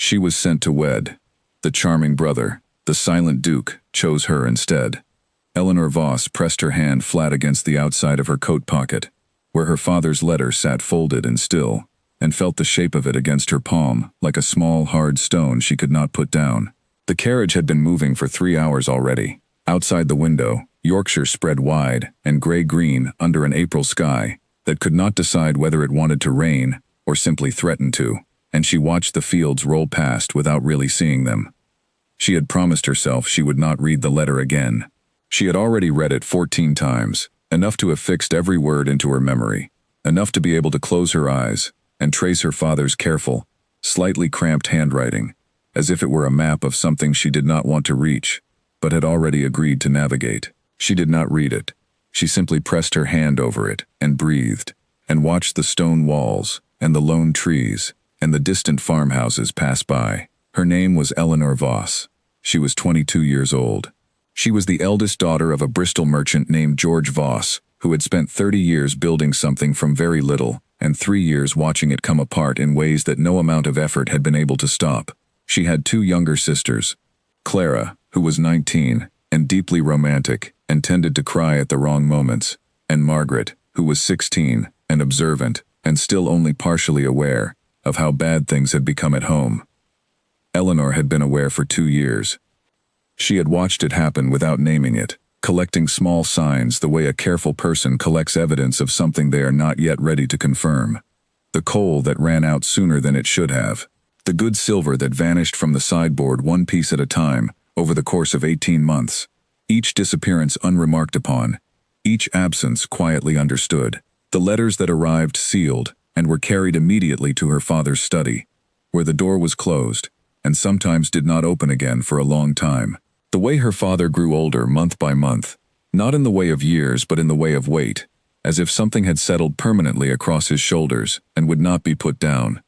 She was sent to wed. The charming brother, the silent Duke, chose her instead. Eleanor Voss pressed her hand flat against the outside of her coat pocket, where her father's letter sat folded and still, and felt the shape of it against her palm, like a small, hard stone she could not put down. The carriage had been moving for 3 hours already. Outside the window, Yorkshire spread wide and gray-green under an April sky that could not decide whether it wanted to rain or simply threatened to, and she watched the fields roll past without really seeing them. She had promised herself she would not read the letter again. She had already read it 14 times, enough to have fixed every word into her memory, enough to be able to close her eyes and trace her father's careful, slightly cramped handwriting, as if it were a map of something she did not want to reach, but had already agreed to navigate. She did not read it. She simply pressed her hand over it and breathed, and watched the stone walls and the lone trees and the distant farmhouses pass by. Her name was Eleanor Voss. She was 22 years old. She was the eldest daughter of a Bristol merchant named George Voss, who had spent 30 years building something from very little and 3 years watching it come apart in ways that no amount of effort had been able to stop. She had 2 younger sisters, Clara, who was 19 and deeply romantic and tended to cry at the wrong moments, and Margaret, who was 16 and observant and still only partially aware of how bad things had become at home. Eleanor had been aware for 2 years. She had watched it happen without naming it, collecting small signs the way a careful person collects evidence of something they are not yet ready to confirm. The coal that ran out sooner than it should have. The good silver that vanished from the sideboard 1 piece at a time over the course of 18 months. Each disappearance unremarked upon, each absence quietly understood. The letters that arrived sealed and were carried immediately to her father's study, where the door was closed and sometimes did not open again for a long time. The way her father grew older month by month, not in the way of years but in the way of weight, as if something had settled permanently across his shoulders and would not be put down.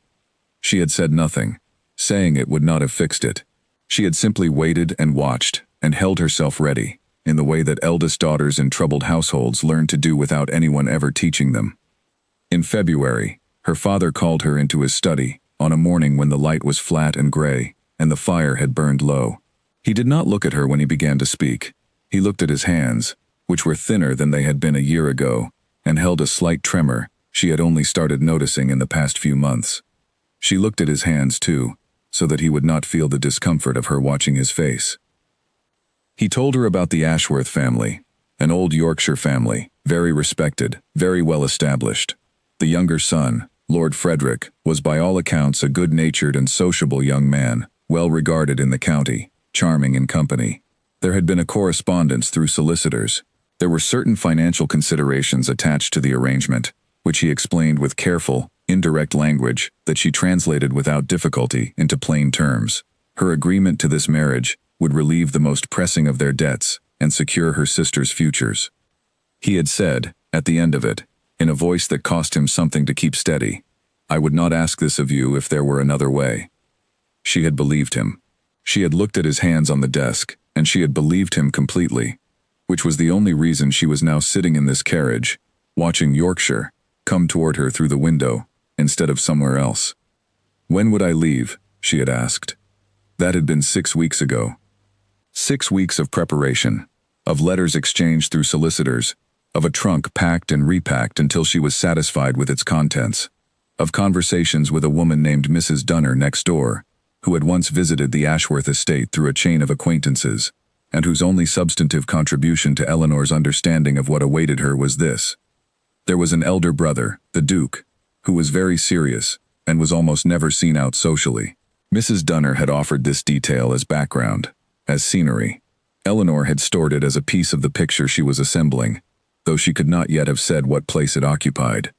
She had said nothing. Saying it would not have fixed it. She had simply waited and watched and held herself ready, in the way that eldest daughters in troubled households learn to do without anyone ever teaching them. In February, her father called her into his study on a morning when the light was flat and gray and the fire had burned low. He did not look at her when he began to speak. He looked at his hands, which were thinner than they had been a year ago, and held a slight tremor she had only started noticing in the past few months. She looked at his hands too, so that he would not feel the discomfort of her watching his face. He told her about the Ashworth family, an old Yorkshire family, very respected, very well established. The younger son, Lord Frederick, was by all accounts a good-natured and sociable young man, well regarded in the county, charming in company. There had been a correspondence through solicitors. There were certain financial considerations attached to the arrangement, which he explained with careful, indirect language that she translated without difficulty into plain terms. Her agreement to this marriage would relieve the most pressing of their debts and secure her sister's futures. He had said, at the end of it, in a voice that cost him something to keep steady, "I would not ask this of you if there were another way." She had believed him. She had looked at his hands on the desk, and she had believed him completely, which was the only reason she was now sitting in this carriage, watching Yorkshire come toward her through the window, instead of somewhere else. When would I leave? She had asked. That had been 6 weeks ago. 6 weeks of preparation, of letters exchanged through solicitors, of a trunk packed and repacked until she was satisfied with its contents, of conversations with a woman named Mrs. Dunner next door, who had once visited the Ashworth estate through a chain of acquaintances, and whose only substantive contribution to Eleanor's understanding of what awaited her was this. There was an elder brother, the Duke, who was very serious and was almost never seen out socially. Mrs. Dunner had offered this detail as background, as scenery. Eleanor had stored it as a piece of the picture she was assembling, though she could not yet have said what place it occupied.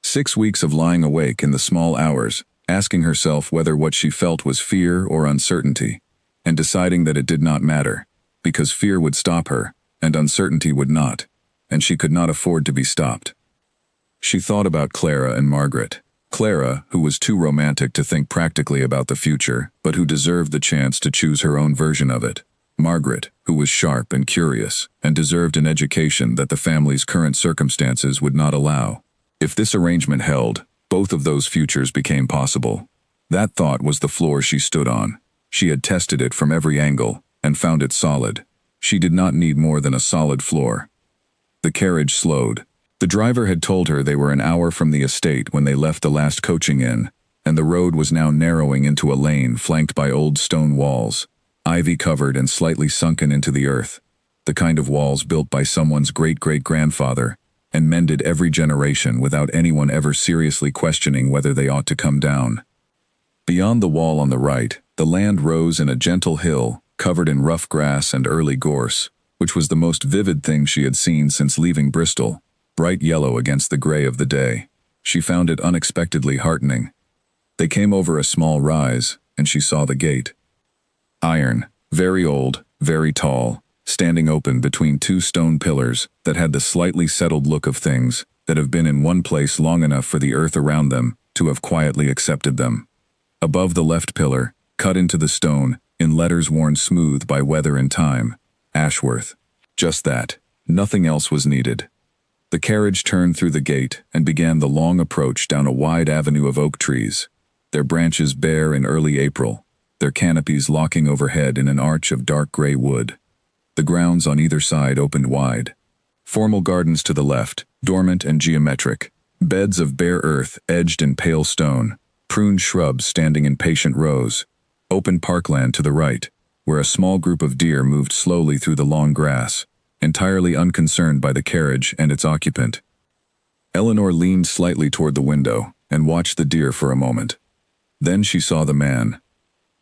6 weeks of lying awake in the small hours, asking herself whether what she felt was fear or uncertainty, and deciding that it did not matter, because fear would stop her, and uncertainty would not, and she could not afford to be stopped. She thought about Clara and Margaret. Clara, who was too romantic to think practically about the future, but who deserved the chance to choose her own version of it. Margaret, who was sharp and curious, and deserved an education that the family's current circumstances would not allow. If this arrangement held, both of those futures became possible. That thought was the floor she stood on. She had tested it from every angle, and found it solid. She did not need more than a solid floor. The carriage slowed. The driver had told her they were an hour from the estate when they left the last coaching inn, and the road was now narrowing into a lane flanked by old stone walls, ivy-covered and slightly sunken into the earth, the kind of walls built by someone's great-great-grandfather, and mended every generation without anyone ever seriously questioning whether they ought to come down. Beyond the wall on the right, the land rose in a gentle hill, covered in rough grass and early gorse, which was the most vivid thing she had seen since leaving Bristol, bright yellow against the gray of the day. She found it unexpectedly heartening. They came over a small rise, and she saw the gate. Iron, very old, very tall, standing open between two stone pillars that had the slightly settled look of things that have been in one place long enough for the earth around them to have quietly accepted them. Above the left pillar, cut into the stone, in letters worn smooth by weather and time, Ashworth. Just that. Nothing else was needed. The carriage turned through the gate and began the long approach down a wide avenue of oak trees, their branches bare in early April, their canopies locking overhead in an arch of dark gray wood. The grounds on either side opened wide. Formal gardens to the left, dormant and geometric, beds of bare earth edged in pale stone, pruned shrubs standing in patient rows, open parkland to the right, where a small group of deer moved slowly through the long grass, entirely unconcerned by the carriage and its occupant. Eleanor leaned slightly toward the window and watched the deer for a moment. Then she saw the man.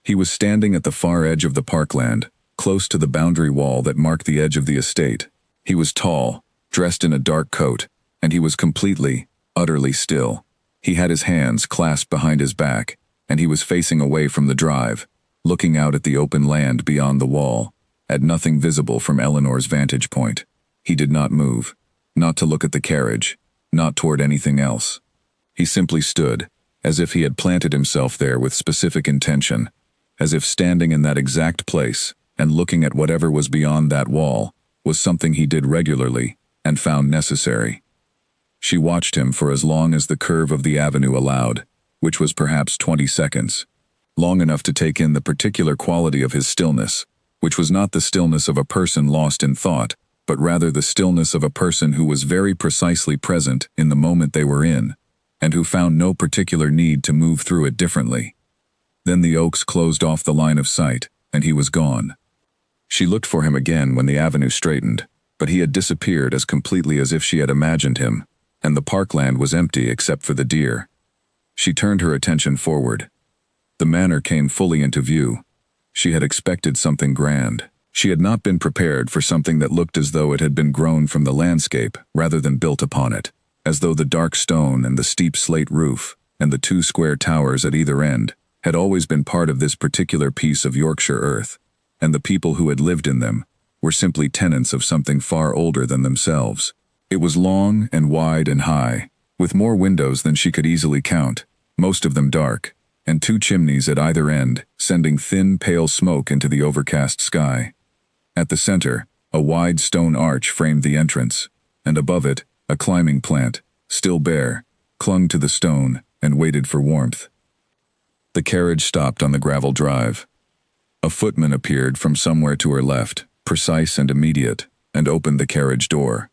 He was standing at the far edge of the parkland, close to the boundary wall that marked the edge of the estate. He was tall, dressed in a dark coat, and he was completely, utterly still. He had his hands clasped behind his back, and he was facing away from the drive, looking out at the open land beyond the wall, at nothing visible from Eleanor's vantage point. He did not move, not to look at the carriage, not toward anything else. He simply stood, as if he had planted himself there with specific intention, as if standing in that exact place and looking at whatever was beyond that wall was something he did regularly and found necessary. She watched him for as long as the curve of the avenue allowed, which was perhaps 20 seconds, long enough to take in the particular quality of his stillness, which was not the stillness of a person lost in thought, but rather the stillness of a person who was very precisely present in the moment they were in, and who found no particular need to move through it differently. Then the oaks closed off the line of sight, and he was gone. She looked for him again when the avenue straightened, but he had disappeared as completely as if she had imagined him, and the parkland was empty except for the deer. She turned her attention forward. The manor came fully into view. She had expected something grand. She had not been prepared for something that looked as though it had been grown from the landscape rather than built upon it, as though the dark stone and the steep slate roof and the two square towers at either end had always been part of this particular piece of Yorkshire earth, and the people who had lived in them were simply tenants of something far older than themselves. It was long and wide and high, with more windows than she could easily count, most of them dark, and two chimneys at either end, sending thin, pale smoke into the overcast sky. At the center, a wide stone arch framed the entrance, and above it, a climbing plant, still bare, clung to the stone and waited for warmth. The carriage stopped on the gravel drive. A footman appeared from somewhere to her left, precise and immediate, and opened the carriage door.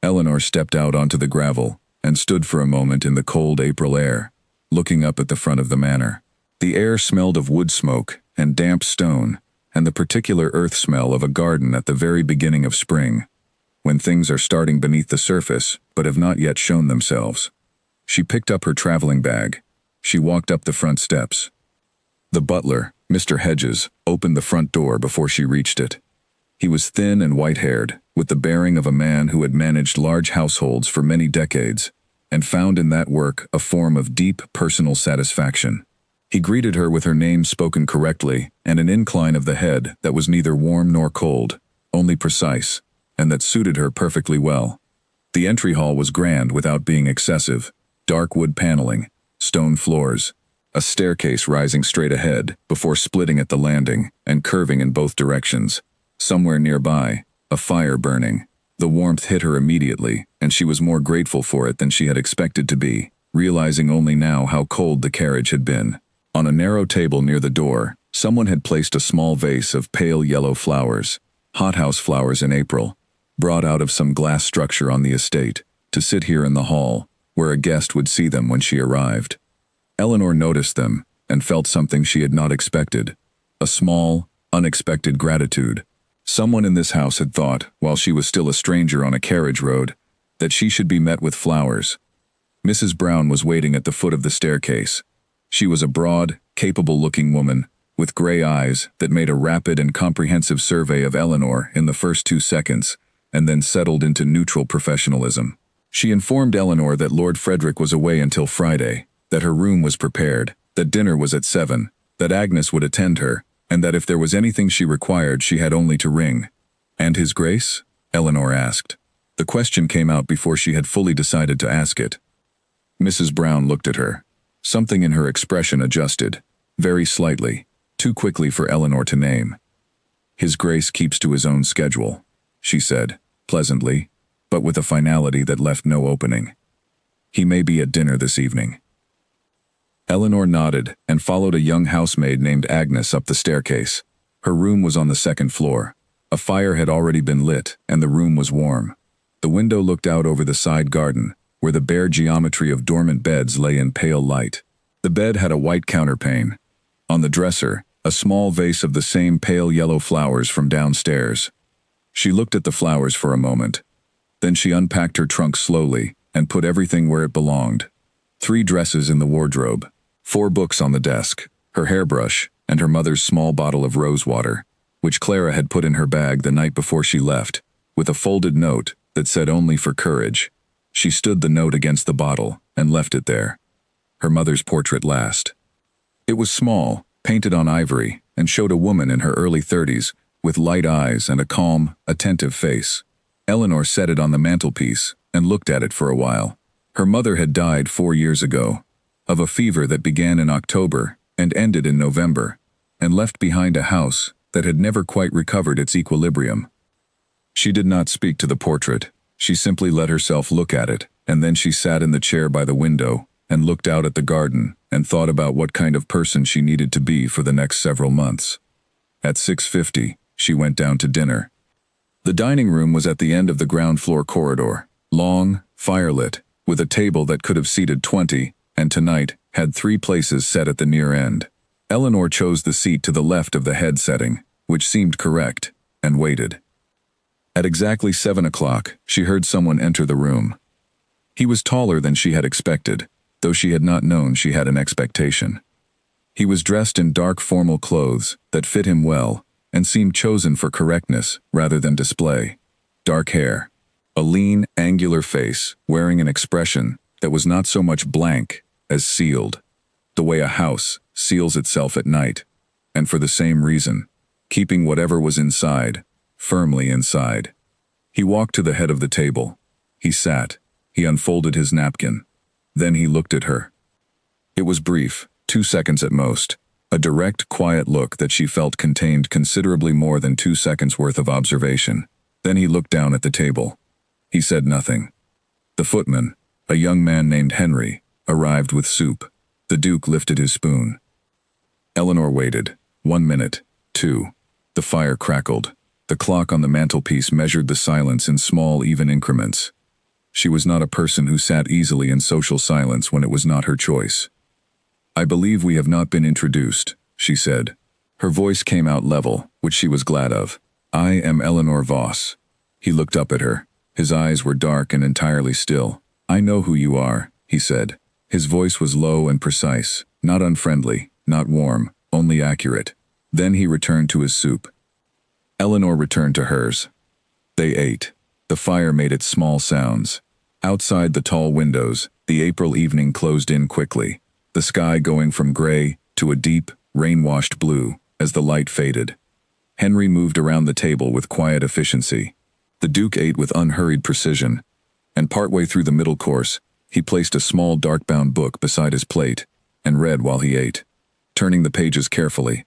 Eleanor stepped out onto the gravel and stood for a moment in the cold April air, looking up at the front of the manor. The air smelled of wood smoke and damp stone, and the particular earth smell of a garden at the very beginning of spring, when things are starting beneath the surface but have not yet shown themselves. She picked up her traveling bag. She walked up the front steps. The butler, Mr. Hedges, opened the front door before she reached it. He was thin and white-haired, with the bearing of a man who had managed large households for many decades, and found in that work a form of deep personal satisfaction. He greeted her with her name spoken correctly and an incline of the head that was neither warm nor cold, only precise, and that suited her perfectly well. The entry hall was grand without being excessive, dark wood paneling, stone floors, a staircase rising straight ahead before splitting at the landing and curving in both directions. Somewhere nearby, a fire burning. The warmth hit her immediately, and she was more grateful for it than she had expected to be, realizing only now how cold the carriage had been. On a narrow table near the door, someone had placed a small vase of pale yellow flowers, hothouse flowers in April, brought out of some glass structure on the estate, to sit here in the hall, where a guest would see them when she arrived. Eleanor noticed them, and felt something she had not expected. A small, unexpected gratitude. Someone in this house had thought, while she was still a stranger on a carriage road, that she should be met with flowers. Mrs. Brown was waiting at the foot of the staircase. She was a broad, capable-looking woman, with gray eyes that made a rapid and comprehensive survey of Eleanor in the first 2 seconds, and then settled into neutral professionalism. She informed Eleanor that Lord Frederick was away until Friday, that her room was prepared, that dinner was at 7, that Agnes would attend her, and that if there was anything she required she had only to ring. "And His Grace?" Eleanor asked. The question came out before she had fully decided to ask it. Mrs. Brown looked at her. Something in her expression adjusted, very slightly, too quickly for Eleanor to name. "His Grace keeps to his own schedule," she said, pleasantly, but with a finality that left no opening. "He may be at dinner this evening." Eleanor nodded and followed a young housemaid named Agnes up the staircase. Her room was on the 2nd floor. A fire had already been lit, and the room was warm. The window looked out over the side garden, where the bare geometry of dormant beds lay in pale light. The bed had a white counterpane. On the dresser, a small vase of the same pale yellow flowers from downstairs. She looked at the flowers for a moment. Then she unpacked her trunk slowly and put everything where it belonged. 3 dresses in the wardrobe, 4 books on the desk, her hairbrush, and her mother's small bottle of rose water, which Clara had put in her bag the night before she left, with a folded note that said "Only for courage." She stood the note against the bottle and left it there. Her mother's portrait last. It was small, painted on ivory, and showed a woman in her early 30s, with light eyes and a calm, attentive face. Eleanor set it on the mantelpiece and looked at it for a while. Her mother had died 4 years ago, of a fever that began in October and ended in November, and left behind a house that had never quite recovered its equilibrium. She did not speak to the portrait. She simply let herself look at it, and then she sat in the chair by the window and looked out at the garden and thought about what kind of person she needed to be for the next several months. At 6:50, she went down to dinner. The dining room was at the end of the ground floor corridor, long, firelit, with a table that could have seated 20, and tonight had 3 places set at the near end. Eleanor chose the seat to the left of the head setting, which seemed correct, and waited. At exactly 7 o'clock, she heard someone enter the room. He was taller than she had expected, though she had not known she had an expectation. He was dressed in dark formal clothes that fit him well and seemed chosen for correctness rather than display. Dark hair, a lean, angular face wearing an expression that was not so much blank as sealed, the way a house seals itself at night, and for the same reason, keeping whatever was inside firmly inside. He walked to the head of the table. He sat. He unfolded his napkin. Then he looked at her. It was brief, 2 seconds at most, a direct, quiet look that she felt contained considerably more than 2 seconds' worth of observation. Then he looked down at the table. He said nothing. The footman, a young man named Henry, arrived with soup. The Duke lifted his spoon. Eleanor waited. 1 minute, 2. The fire crackled. The clock on the mantelpiece measured the silence in small, even increments. She was not a person who sat easily in social silence when it was not her choice. "I believe we have not been introduced," she said. Her voice came out level, which she was glad of. "I am Eleanor Voss." He looked up at her. His eyes were dark and entirely still. "I know who you are," he said. His voice was low and precise, not unfriendly, not warm, only accurate. Then he returned to his soup. Eleanor returned to hers. They ate. The fire made its small sounds. Outside the tall windows, the April evening closed in quickly, the sky going from gray to a deep, rain-washed blue as the light faded. Henry moved around the table with quiet efficiency. The Duke ate with unhurried precision, and partway through the middle course, he placed a small dark-bound book beside his plate and read while he ate, turning the pages carefully,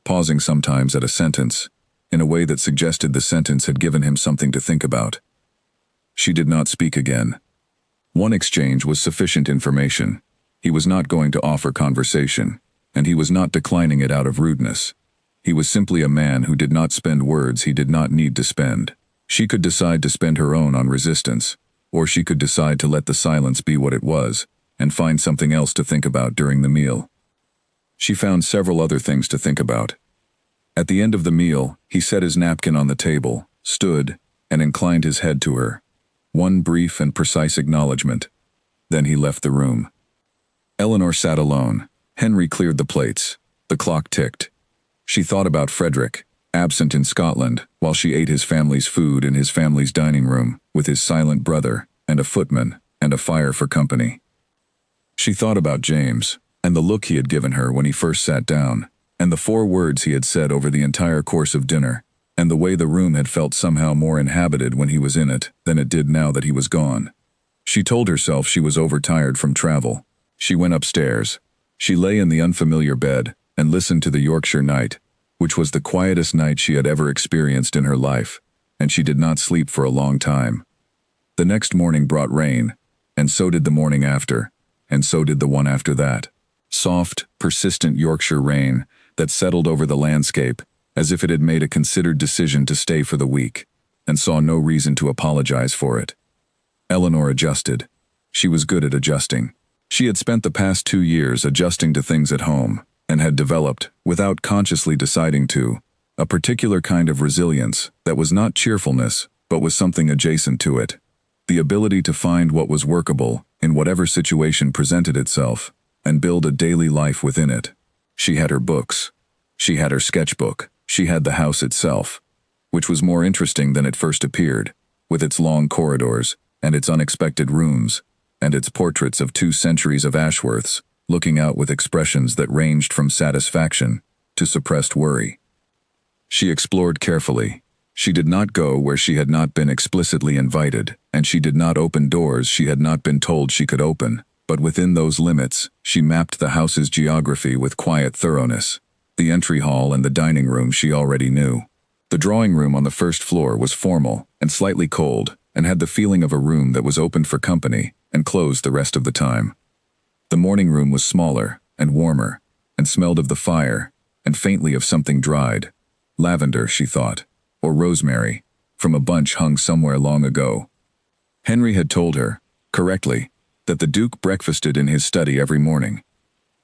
pausing sometimes at a sentence, in a way that suggested the sentence had given him something to think about. She did not speak again. One exchange was sufficient information. He was not going to offer conversation. and he was not declining it out of rudeness. He was simply a man who did not spend words he did not need to spend. She could decide to spend her own on resistance, or she could decide to let the silence be what it was, and find something else to think about during the meal. She found several other things to think about. At the end of the meal, he set his napkin on the table, stood, and inclined his head to her. One brief and precise acknowledgement. Then he left the room. Eleanor sat alone. Henry cleared the plates. The clock ticked. She thought about Frederick, absent in Scotland, while she ate his family's food in his family's dining room, with his silent brother, and a footman, and a fire for company. She thought about James, and the look he had given her when he first sat down, and the 4 words he had said over the entire course of dinner, and the way the room had felt somehow more inhabited when he was in it than it did now that he was gone. She told herself she was overtired from travel. She went upstairs. She lay in the unfamiliar bed and listened to the Yorkshire night, which was the quietest night she had ever experienced in her life, and she did not sleep for a long time. The next morning brought rain, and so did the morning after, and so did the one after that. Soft, persistent Yorkshire rain that settled over the landscape as if it had made a considered decision to stay for the week, and saw no reason to apologize for it. Eleanor adjusted. She was good at adjusting. She had spent the past 2 years adjusting to things at home, and had developed, without consciously deciding to, a particular kind of resilience that was not cheerfulness, but was something adjacent to it. The ability to find what was workable in whatever situation presented itself, and build a daily life within it. She had her books. She had her sketchbook. She had the house itself, which was more interesting than it first appeared, with its long corridors, and its unexpected rooms, and its portraits of 2 centuries of Ashworths, looking out with expressions that ranged from satisfaction to suppressed worry. She explored carefully. She did not go where she had not been explicitly invited, and she did not open doors she had not been told she could open, but within those limits, she mapped the house's geography with quiet thoroughness. The entry hall and the dining room she already knew. The drawing room on the first floor was formal and slightly cold, and had the feeling of a room that was opened for company and closed the rest of the time. The morning room was smaller and warmer, and smelled of the fire, and faintly of something dried. Lavender, she thought, or rosemary, from a bunch hung somewhere long ago. Henry had told her, correctly, that the Duke breakfasted in his study every morning.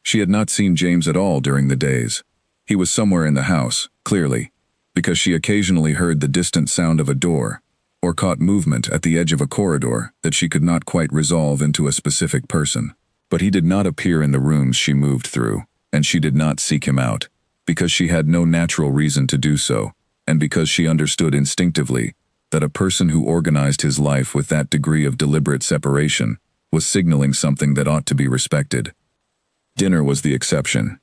She had not seen James at all during the days. He was somewhere in the house, clearly, because she occasionally heard the distant sound of a door, or caught movement at the edge of a corridor that she could not quite resolve into a specific person. But he did not appear in the rooms she moved through, and she did not seek him out, because she had no natural reason to do so, and because she understood instinctively that a person who organized his life with that degree of deliberate separation was signaling something that ought to be respected. Dinner was the exception.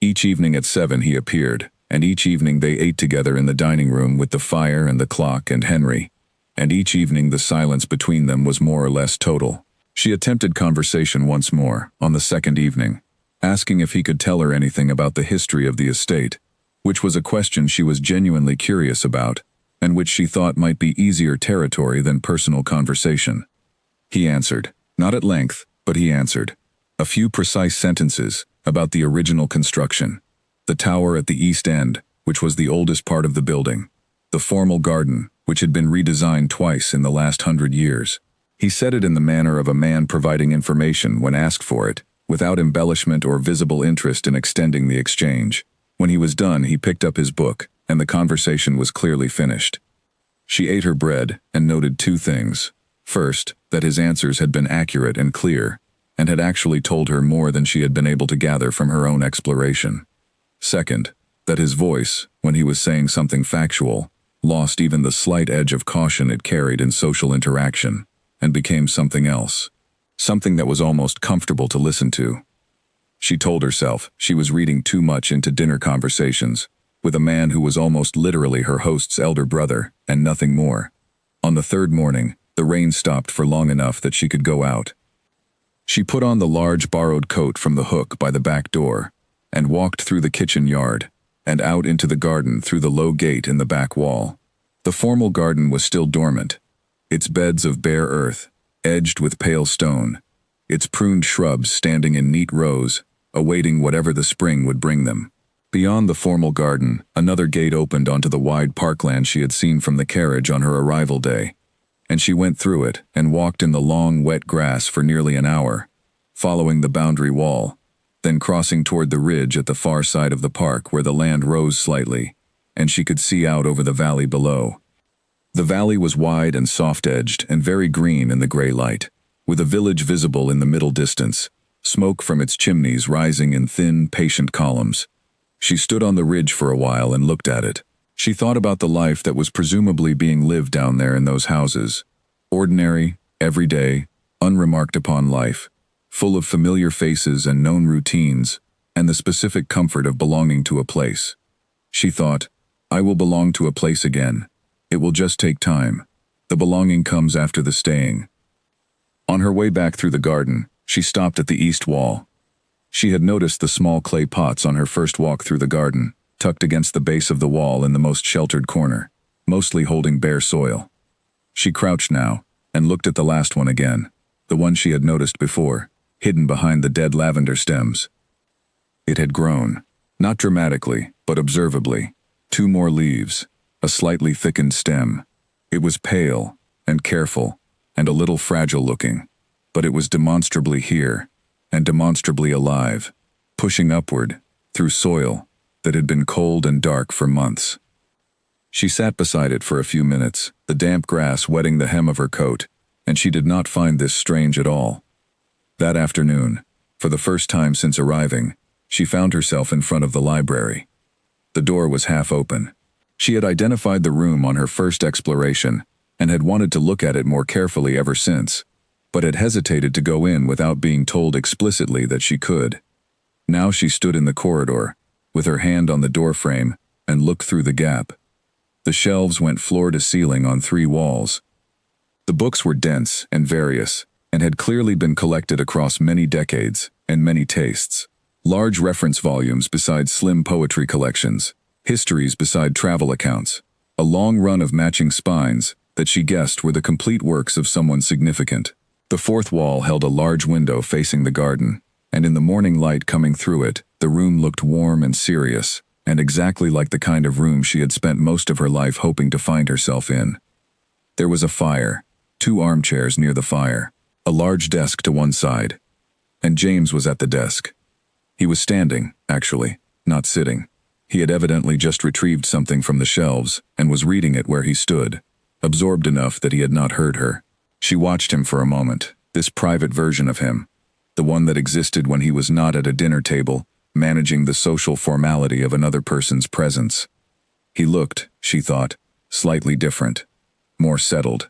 Each evening at 7 he appeared, and each evening they ate together in the dining room with the fire and the clock and Henry, and each evening the silence between them was more or less total. She attempted conversation once more, on the second evening, asking if he could tell her anything about the history of the estate, which was a question she was genuinely curious about, and which she thought might be easier territory than personal conversation. He answered, not at length, but he answered. A few precise sentences about the original construction, the tower at the east end, which was the oldest part of the building, the formal garden, which had been redesigned twice in the last 100 years. He said it in the manner of a man providing information when asked for it, without embellishment or visible interest in extending the exchange. When he was done, he picked up his book, and the conversation was clearly finished. She ate her bread and noted 2 things. First, that his answers had been accurate and clear, and had actually told her more than she had been able to gather from her own exploration. Second, that his voice, when he was saying something factual, lost even the slight edge of caution it carried in social interaction, and became something else, something that was almost comfortable to listen to. She told herself she was reading too much into dinner conversations, with a man who was almost literally her host's elder brother, and nothing more. On the 3rd morning, the rain stopped for long enough that she could go out. She put on the large borrowed coat from the hook by the back door, and walked through the kitchen yard, and out into the garden through the low gate in the back wall. The formal garden was still dormant, its beds of bare earth, edged with pale stone, its pruned shrubs standing in neat rows, awaiting whatever the spring would bring them. Beyond the formal garden, another gate opened onto the wide parkland she had seen from the carriage on her arrival day, and she went through it and walked in the long, wet grass for nearly an hour, following the boundary wall, then crossing toward the ridge at the far side of the park where the land rose slightly, and she could see out over the valley below. The valley was wide and soft-edged and very green in the gray light, with a village visible in the middle distance, smoke from its chimneys rising in thin, patient columns. She stood on the ridge for a while and looked at it. She thought about the life that was presumably being lived down there in those houses. Ordinary, everyday, unremarked upon life, full of familiar faces and known routines, and the specific comfort of belonging to a place. She thought, I will belong to a place again. It will just take time. The belonging comes after the staying. On her way back through the garden, she stopped at the east wall. She had noticed the small clay pots on her first walk through the garden, tucked against the base of the wall in the most sheltered corner, mostly holding bare soil. She crouched now, and looked at the last one again, the one she had noticed before, hidden behind the dead lavender stems. It had grown, not dramatically, but observably. 2 more leaves, a slightly thickened stem. It was pale, and careful, and a little fragile looking, but it was demonstrably here, and demonstrably alive, pushing upward, through soil that had been cold and dark for months. She sat beside it for a few minutes, the damp grass wetting the hem of her coat, and she did not find this strange at all. That afternoon, for the first time since arriving, she found herself in front of the library. The door was half open. She had identified the room on her first exploration, and had wanted to look at it more carefully ever since, but had hesitated to go in without being told explicitly that she could. Now she stood in the corridor, with her hand on the doorframe, and looked through the gap. The shelves went floor to ceiling on 3 walls. The books were dense and various, and had clearly been collected across many decades and many tastes. Large reference volumes beside slim poetry collections, histories beside travel accounts, a long run of matching spines that she guessed were the complete works of someone significant. The 4th wall held a large window facing the garden, and in the morning light coming through it, the room looked warm and serious, and exactly like the kind of room she had spent most of her life hoping to find herself in. There was a fire, 2 armchairs near the fire, a large desk to one side, and James was at the desk. He was standing, actually, not sitting. He had evidently just retrieved something from the shelves and was reading it where he stood, absorbed enough that he had not heard her. She watched him for a moment, this private version of him, the one that existed when he was not at a dinner table, managing the social formality of another person's presence. He looked, she thought, slightly different, more settled,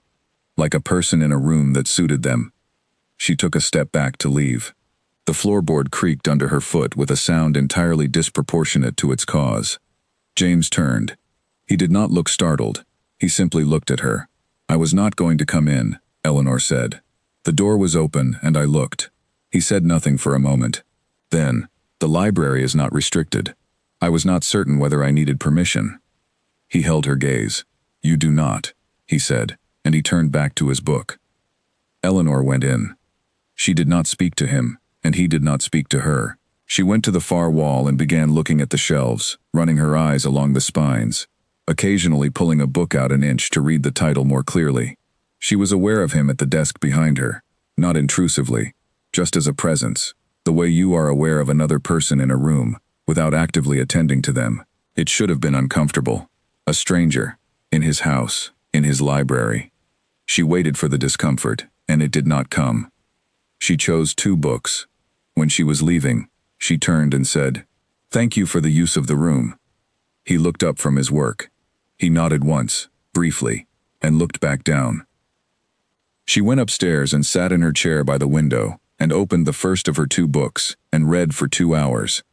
like a person in a room that suited them. She took a step back to leave. The floorboard creaked under her foot with a sound entirely disproportionate to its cause. James turned. He did not look startled. He simply looked at her. I was not going to come in, Eleanor said. The door was open, and I looked. He said nothing for a moment. Then, the library is not restricted. I was not certain whether I needed permission. He held her gaze. You do not, he said, and he turned back to his book. Eleanor went in. She did not speak to him, and he did not speak to her. She went to the far wall and began looking at the shelves, running her eyes along the spines, occasionally pulling a book out an inch to read the title more clearly. She was aware of him at the desk behind her, not intrusively, just as a presence, the way you are aware of another person in a room, without actively attending to them. It should have been uncomfortable. A stranger, in his house, in his library. She waited for the discomfort, and it did not come. She chose 2 books. When she was leaving, she turned and said, "Thank you for the use of the room." He looked up from his work. He nodded once, briefly, and looked back down. She went upstairs and sat in her chair by the window, and opened the first of her 2 books, and read for 2 hours.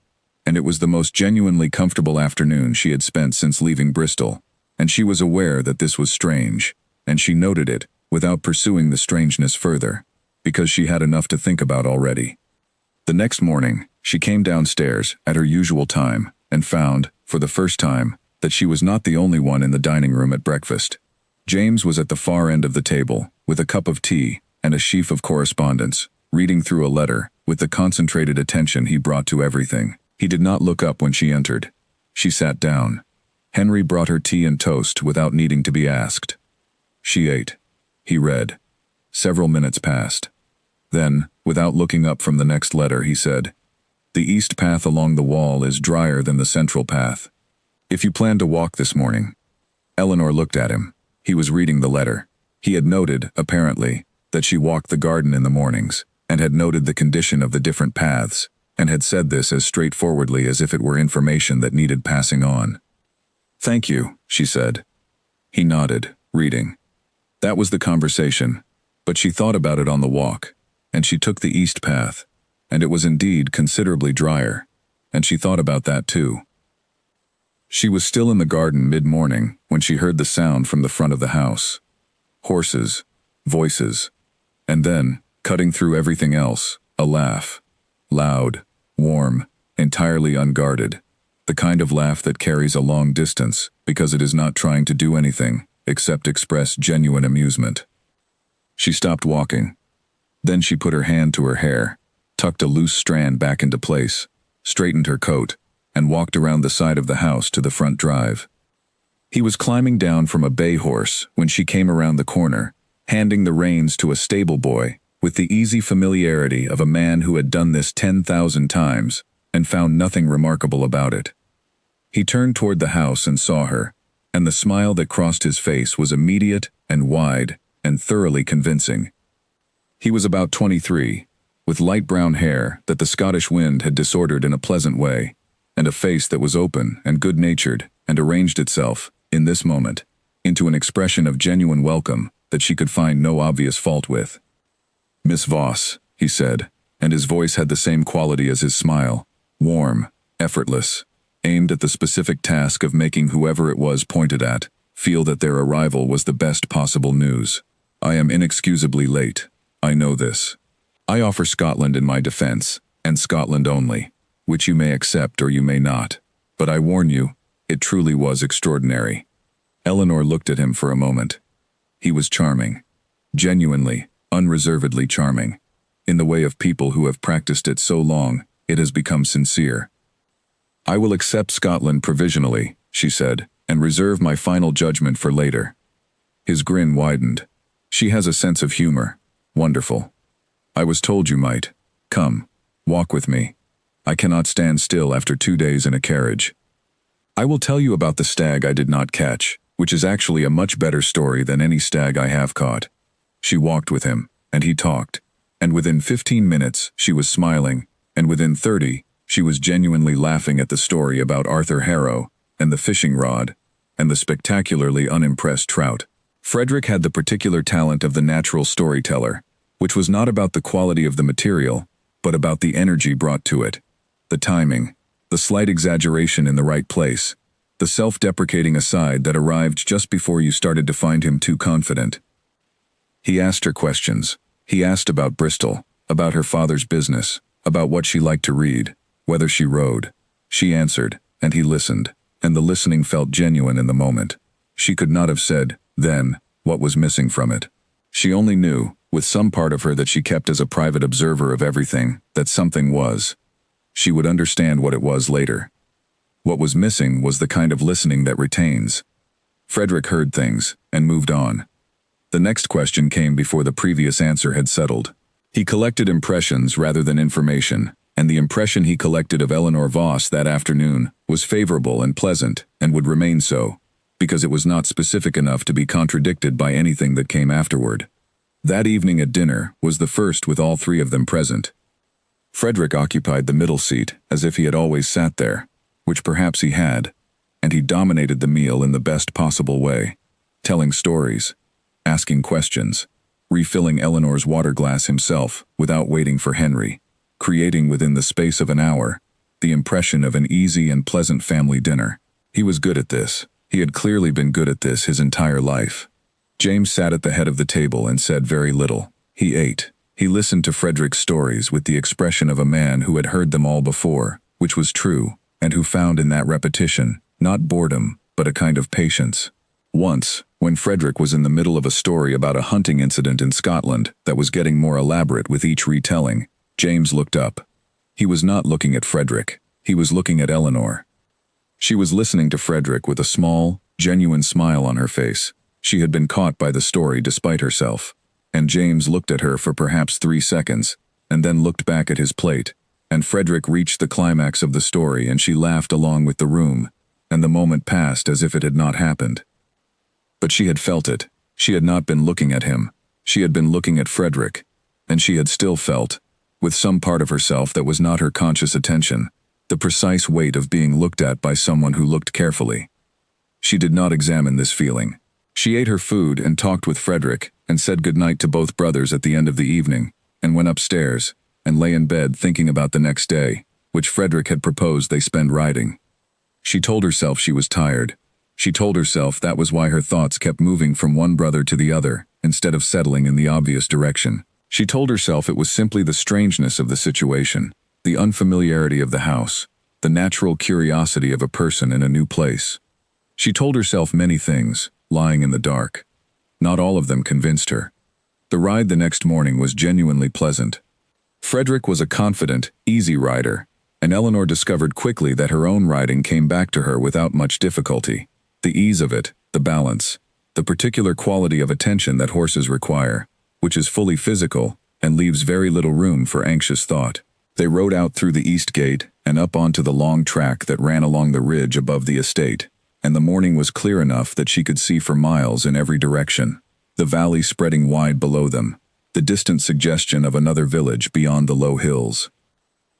And it was the most genuinely comfortable afternoon she had spent since leaving Bristol, and she was aware that this was strange, and she noted it, without pursuing the strangeness further, because she had enough to think about already. The next morning, she came downstairs at her usual time, and found, for the first time, that she was not the only one in the dining room at breakfast. James was at the far end of the table, with a cup of tea and a sheaf of correspondence, reading through a letter with the concentrated attention he brought to everything. He did not look up when she entered. She sat down. Henry brought her tea and toast without needing to be asked. She ate. He read. Several minutes passed. Then, without looking up from the next letter, he said, "The east path along the wall is drier than the central path. If you plan to walk this morning." Eleanor looked at him. He was reading the letter. He had noted, apparently, that she walked the garden in the mornings, and had noted the condition of the different paths, and had said this as straightforwardly as if it were information that needed passing on. "Thank you," she said. He nodded, reading. That was the conversation, but she thought about it on the walk, and she took the east path, and it was indeed considerably drier, and she thought about that too. She was still in the garden mid-morning when she heard the sound from the front of the house. Horses, voices, and then, cutting through everything else, a laugh. Loud, warm, entirely unguarded. The kind of laugh that carries a long distance because it is not trying to do anything except express genuine amusement. She stopped walking. Then she put her hand to her hair, tucked a loose strand back into place, straightened her coat, and walked around the side of the house to the front drive. He was climbing down from a bay horse when she came around the corner, handing the reins to a stable boy with the easy familiarity of a man who had done this 10,000 times and found nothing remarkable about it. He turned toward the house and saw her, and the smile that crossed his face was immediate and wide and thoroughly convincing. He was about 23, with light brown hair that the Scottish wind had disordered in a pleasant way, and a face that was open and good-natured and arranged itself, in this moment, into an expression of genuine welcome that she could find no obvious fault with. "Miss Voss," he said, and his voice had the same quality as his smile, warm, effortless, aimed at the specific task of making whoever it was pointed at feel that their arrival was the best possible news. "I am inexcusably late. I know this. I offer Scotland in my defense, and Scotland only, which you may accept or you may not. But I warn you, it truly was extraordinary." Eleanor looked at him for a moment. He was charming. Genuinely, unreservedly charming. In the way of people who have practiced it so long, it has become sincere. "I will accept Scotland provisionally," she said, "and reserve my final judgment for later." His grin widened. "She has a sense of humor. Wonderful. I was told you might. Come, walk with me. I cannot stand still after 2 days in a carriage. I will tell you about the stag I did not catch, which is actually a much better story than any stag I have caught." She walked with him, and he talked, and within 15 minutes she was smiling, and within 30 she was genuinely laughing at the story about Arthur Harrow, and the fishing rod, and the spectacularly unimpressed trout. Frederick had the particular talent of the natural storyteller, which was not about the quality of the material, but about the energy brought to it, the timing, the slight exaggeration in the right place, the self-deprecating aside that arrived just before you started to find him too confident. He asked her questions. He asked about Bristol, about her father's business, about what she liked to read, whether she rode. She answered, and he listened, and the listening felt genuine in the moment. She could not have said, then, what was missing from it. She only knew, with some part of her that she kept as a private observer of everything, that something was. She would understand what it was later. What was missing was the kind of listening that retains. Frederick heard things, and moved on. The next question came before the previous answer had settled. He collected impressions rather than information, and the impression he collected of Eleanor Voss that afternoon was favorable and pleasant, and would remain so, because it was not specific enough to be contradicted by anything that came afterward. That evening at dinner was the first with all three of them present. Frederick occupied the middle seat as if he had always sat there, which perhaps he had, and he dominated the meal in the best possible way, telling stories, asking questions, refilling Eleanor's water glass himself without waiting for Henry, creating within the space of an hour the impression of an easy and pleasant family dinner. He was good at this. He had clearly been good at this his entire life. James sat at the head of the table and said very little. He ate. He listened to Frederick's stories with the expression of a man who had heard them all before, which was true, and who found in that repetition, not boredom, but a kind of patience. Once, when Frederick was in the middle of a story about a hunting incident in Scotland that was getting more elaborate with each retelling, James looked up. He was not looking at Frederick. He was looking at Eleanor. She was listening to Frederick with a small, genuine smile on her face. She had been caught by the story despite herself. And James looked at her for perhaps 3 seconds, and then looked back at his plate. And Frederick reached the climax of the story, and she laughed along with the room, and the moment passed as if it had not happened. But she had felt it. She had not been looking at him. She had been looking at Frederick, and she had still felt, with some part of herself that was not her conscious attention, the precise weight of being looked at by someone who looked carefully. She did not examine this feeling. She ate her food and talked with Frederick and said goodnight to both brothers at the end of the evening, and went upstairs and lay in bed thinking about the next day, which Frederick had proposed they spend riding. She told herself she was tired. She told herself that was why her thoughts kept moving from one brother to the other, instead of settling in the obvious direction. She told herself it was simply the strangeness of the situation, the unfamiliarity of the house, the natural curiosity of a person in a new place. She told herself many things, lying in the dark. Not all of them convinced her. The ride the next morning was genuinely pleasant. Frederick was a confident, easy rider, and Eleanor discovered quickly that her own riding came back to her without much difficulty. The ease of it, the balance, the particular quality of attention that horses require, which is fully physical and leaves very little room for anxious thought. They rode out through the east gate and up onto the long track that ran along the ridge above the estate, and the morning was clear enough that she could see for miles in every direction, the valley spreading wide below them, the distant suggestion of another village beyond the low hills.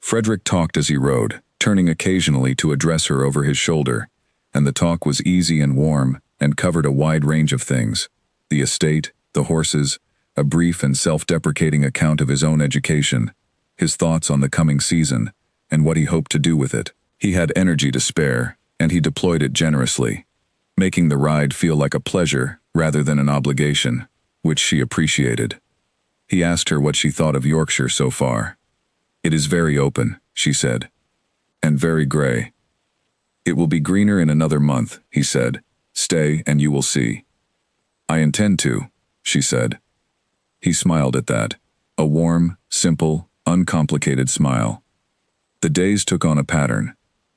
Frederick talked as he rode, turning occasionally to address her over his shoulder, and the talk was easy and warm and covered a wide range of things: the estate, the horses, a brief and self-deprecating account of his own education, his thoughts on the coming season, and what he hoped to do with it. He had energy to spare, and he deployed it generously, making the ride feel like a pleasure rather than an obligation, which she appreciated. He asked her what she thought of Yorkshire so far. "It is very open," she said, "and very grey." "It will be greener in another month," he said. "Stay and you will see." "I intend to," she said. He smiled at that, a warm, simple, uncomplicated smile. The days took on a pattern.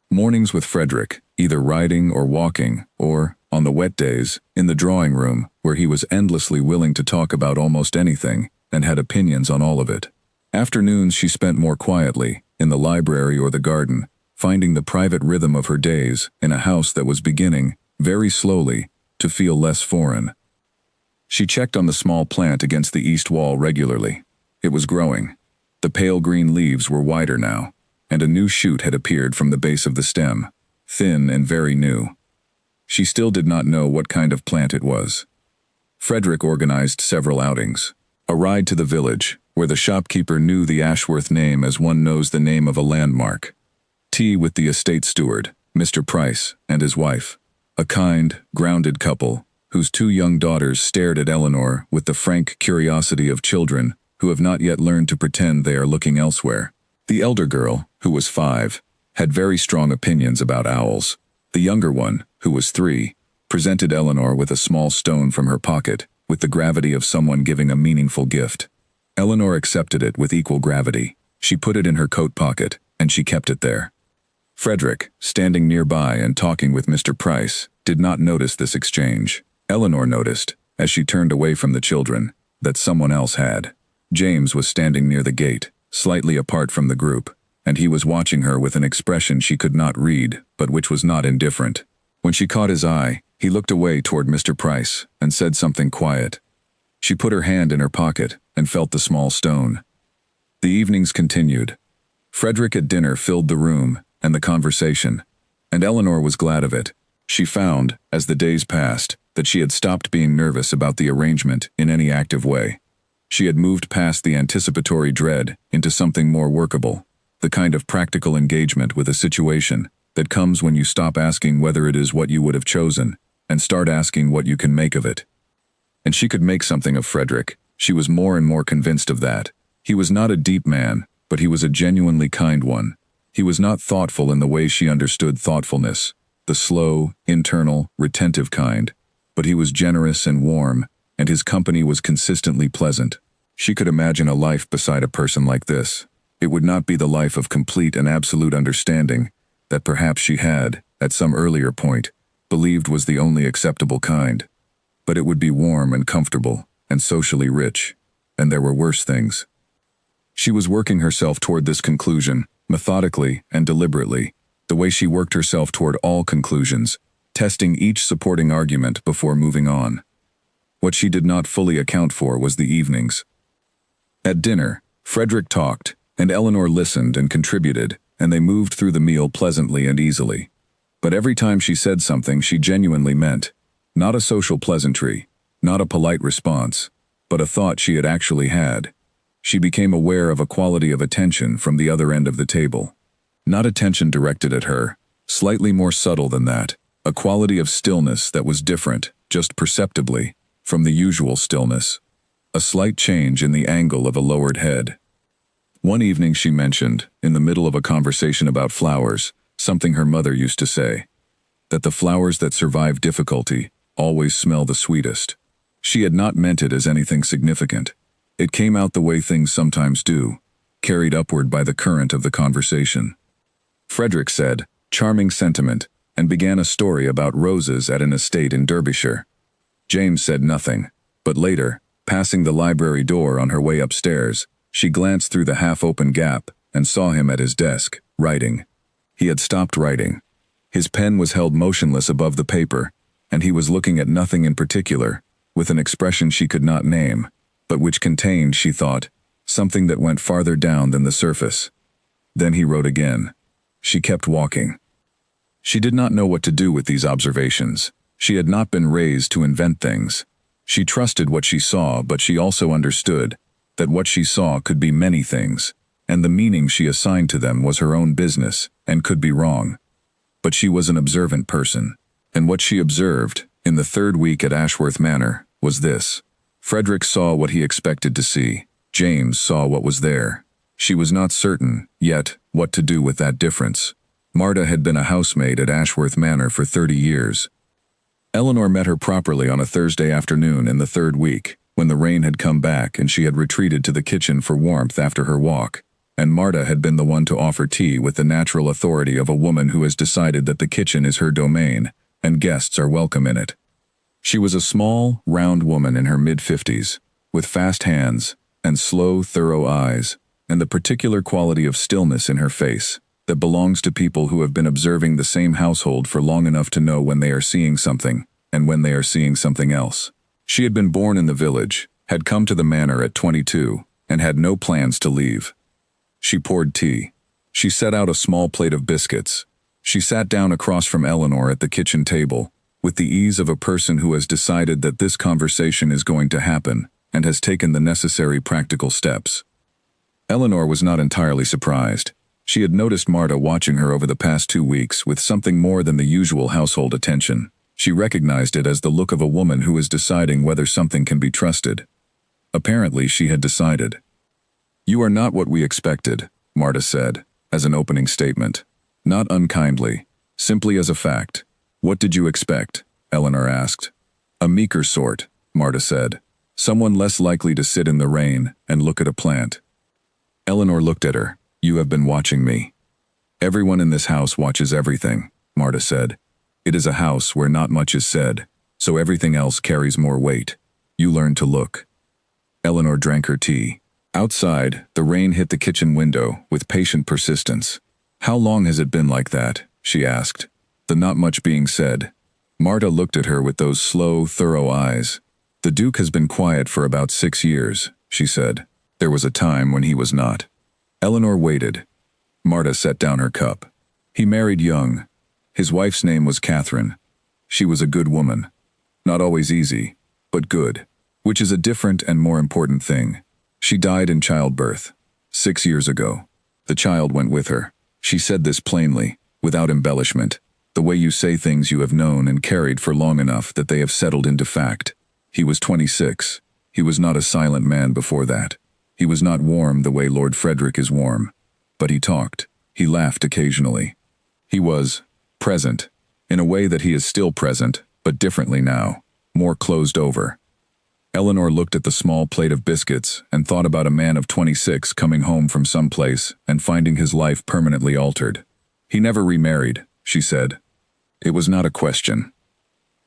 Mornings with Frederick, either riding or walking, or, on the wet days, in the drawing room, where he was endlessly willing to talk about almost anything, and had opinions on all of it. Afternoons she spent more quietly, in the library or the garden, finding the private rhythm of her days in a house that was beginning, very slowly, to feel less foreign. She checked on the small plant against the east wall regularly. It was growing. The pale green leaves were wider now, and a new shoot had appeared from the base of the stem, thin and very new. She still did not know what kind of plant it was. Frederick organized several outings. A ride to the village, where the shopkeeper knew the Ashworth name as one knows the name of a landmark. Tea with the estate steward, Mr. Price, and his wife, a kind, grounded couple, whose 2 young daughters stared at Eleanor with the frank curiosity of children who have not yet learned to pretend they are looking elsewhere. The elder girl, who was 5, had very strong opinions about owls. The younger one, who was 3, presented Eleanor with a small stone from her pocket, with the gravity of someone giving a meaningful gift. Eleanor accepted it with equal gravity. She put it in her coat pocket, and she kept it there. Frederick, standing nearby and talking with Mr. Price, did not notice this exchange. Eleanor noticed, as she turned away from the children, that someone else had. James was standing near the gate, slightly apart from the group, and he was watching her with an expression she could not read, but which was not indifferent. When she caught his eye, he looked away toward Mr. Price and said something quiet. She put her hand in her pocket and felt the small stone. The evenings continued. Frederick at dinner filled the room and the conversation, and Eleanor was glad of it. She found, as the days passed, that she had stopped being nervous about the arrangement in any active way. She had moved past the anticipatory dread into something more workable, the kind of practical engagement with a situation that comes when you stop asking whether it is what you would have chosen and start asking what you can make of it. And she could make something of Frederick. She was more and more convinced of that. He was not a deep man, but he was a genuinely kind one. He was not thoughtful in the way she understood thoughtfulness, the slow, internal, retentive kind, but he was generous and warm, and his company was consistently pleasant. She could imagine a life beside a person like this. It would not be the life of complete and absolute understanding that perhaps she had, at some earlier point, believed was the only acceptable kind. But it would be warm and comfortable and socially rich, and there were worse things. She was working herself toward this conclusion, methodically and deliberately, the way she worked herself toward all conclusions, testing each supporting argument before moving on. What she did not fully account for was the evenings. At dinner, Frederick talked, and Eleanor listened and contributed, and they moved through the meal pleasantly and easily. But every time she said something she genuinely meant, not a social pleasantry, not a polite response, but a thought she had actually had, she became aware of a quality of attention from the other end of the table. Not attention directed at her, slightly more subtle than that, a quality of stillness that was different, just perceptibly, from the usual stillness. A slight change in the angle of a lowered head. One evening she mentioned, in the middle of a conversation about flowers, something her mother used to say, that the flowers that survive difficulty always smell the sweetest. She had not meant it as anything significant. It came out the way things sometimes do, carried upward by the current of the conversation. Frederick said, "Charming sentiment," and began a story about roses at an estate in Derbyshire. James said nothing, but later, passing the library door on her way upstairs, she glanced through the half-open gap and saw him at his desk, writing. He had stopped writing. His pen was held motionless above the paper, and he was looking at nothing in particular, with an expression she could not name, but which contained, she thought, something that went farther down than the surface. Then he wrote again. She kept walking. She did not know what to do with these observations. She had not been raised to invent things. She trusted what she saw, but she also understood that what she saw could be many things, and the meaning she assigned to them was her own business and could be wrong. But she was an observant person, and what she observed, in the third week at Ashworth Manor, was this. Frederick saw what he expected to see. James saw what was there. She was not certain, yet, what to do with that difference. Marta had been a housemaid at Ashworth Manor for 30 years. Eleanor met her properly on a Thursday afternoon in the third week, when the rain had come back and she had retreated to the kitchen for warmth after her walk, and Marta had been the one to offer tea with the natural authority of a woman who has decided that the kitchen is her domain, and guests are welcome in it. She was a small, round woman in her mid-50s, with fast hands, and slow, thorough eyes, and the particular quality of stillness in her face that belongs to people who have been observing the same household for long enough to know when they are seeing something, and when they are seeing something else. She had been born in the village, had come to the manor at 22, and had no plans to leave. She poured tea. She set out a small plate of biscuits. She sat down across from Eleanor at the kitchen table, with the ease of a person who has decided that this conversation is going to happen, and has taken the necessary practical steps. Eleanor was not entirely surprised. She had noticed Marta watching her over the past 2 weeks with something more than the usual household attention. She recognized it as the look of a woman who is deciding whether something can be trusted. Apparently, she had decided. "You are not what we expected," Marta said, as an opening statement. Not unkindly, simply as a fact. "What did you expect?" Eleanor asked. "A meeker sort," Marta said. "Someone less likely to sit in the rain and look at a plant." Eleanor looked at her. "You have been watching me." "Everyone in this house watches everything," Marta said. "It is a house where not much is said, so everything else carries more weight. You learn to look." Eleanor drank her tea. Outside, the rain hit the kitchen window with patient persistence. "How long has it been like that?" she asked. The not much being said. Marta looked at her with those slow, thorough eyes. "The Duke has been quiet for about 6 years," she said. "There was a time when he was not." Eleanor waited. Marta set down her cup. "He married young. His wife's name was Catherine. She was a good woman. Not always easy, but good, which is a different and more important thing. She died in childbirth, 6 years ago. The child went with her." She said this plainly, without embellishment, the way you say things you have known and carried for long enough that they have settled into fact. He was 26. He was not a silent man before that. He was not warm the way Lord Frederick is warm. But he talked. He laughed occasionally. He was present, in a way that he is still present, but differently now, more closed over. Eleanor looked at the small plate of biscuits and thought about a man of 26 coming home from someplace and finding his life permanently altered. He never remarried, she said. It was not a question.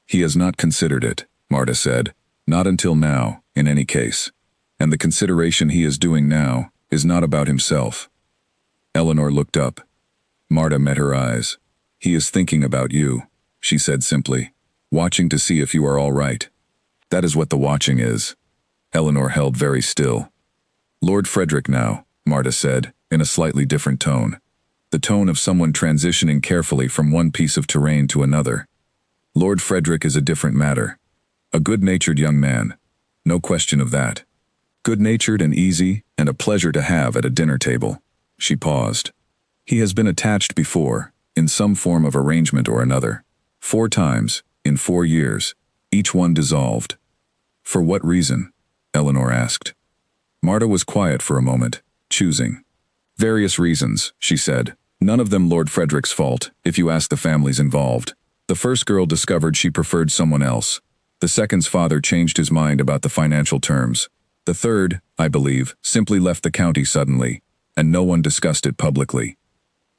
He has not considered it, Marta said. Not until now, in any case. And the consideration he is doing now is not about himself. Eleanor looked up. Marta met her eyes. He is thinking about you, she said simply, watching to see if you are all right. That is what the watching is. Eleanor held very still. Lord Frederick now, Marta said, in a slightly different tone. The tone of someone transitioning carefully from one piece of terrain to another. Lord Frederick is a different matter. A good-natured young man. No question of that. Good-natured and easy, and a pleasure to have at a dinner table. She paused. He has been attached before, in some form of arrangement or another. 4 times, in 4 years. Each one dissolved. For what reason? Eleanor asked. Marta was quiet for a moment, choosing. Various reasons, she said. None of them Lord Frederick's fault, if you ask the families involved. The first girl discovered she preferred someone else. The second's father changed his mind about the financial terms. The third, I believe, simply left the county suddenly, and no one discussed it publicly.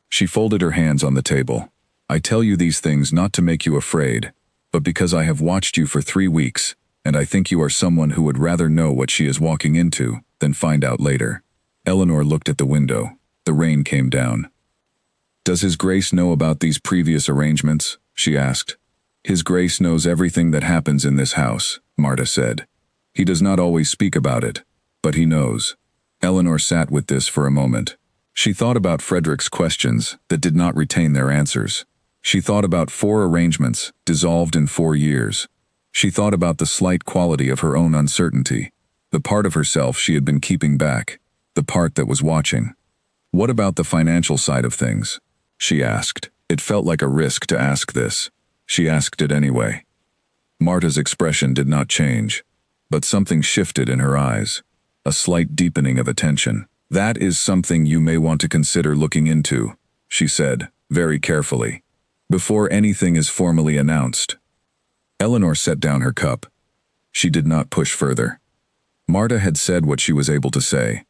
She folded her hands on the table. I tell you these things not to make you afraid, but because I have watched you for 3 weeks, and I think you are someone who would rather know what she is walking into than find out later. Eleanor looked at the window. The rain came down. Does His Grace know about these previous arrangements? She asked. His Grace knows everything that happens in this house, Marta said. He does not always speak about it, but he knows. Eleanor sat with this for a moment. She thought about Frederick's questions that did not retain their answers. She thought about 4 arrangements, dissolved in 4 years. She thought about the slight quality of her own uncertainty, the part of herself she had been keeping back, the part that was watching. What about the financial side of things? She asked. It felt like a risk to ask this. She asked it anyway. Marta's expression did not change, but something shifted in her eyes, a slight deepening of attention. That is something you may want to consider looking into, she said, very carefully, before anything is formally announced. Eleanor set down her cup. She did not push further. Marta had said what she was able to say,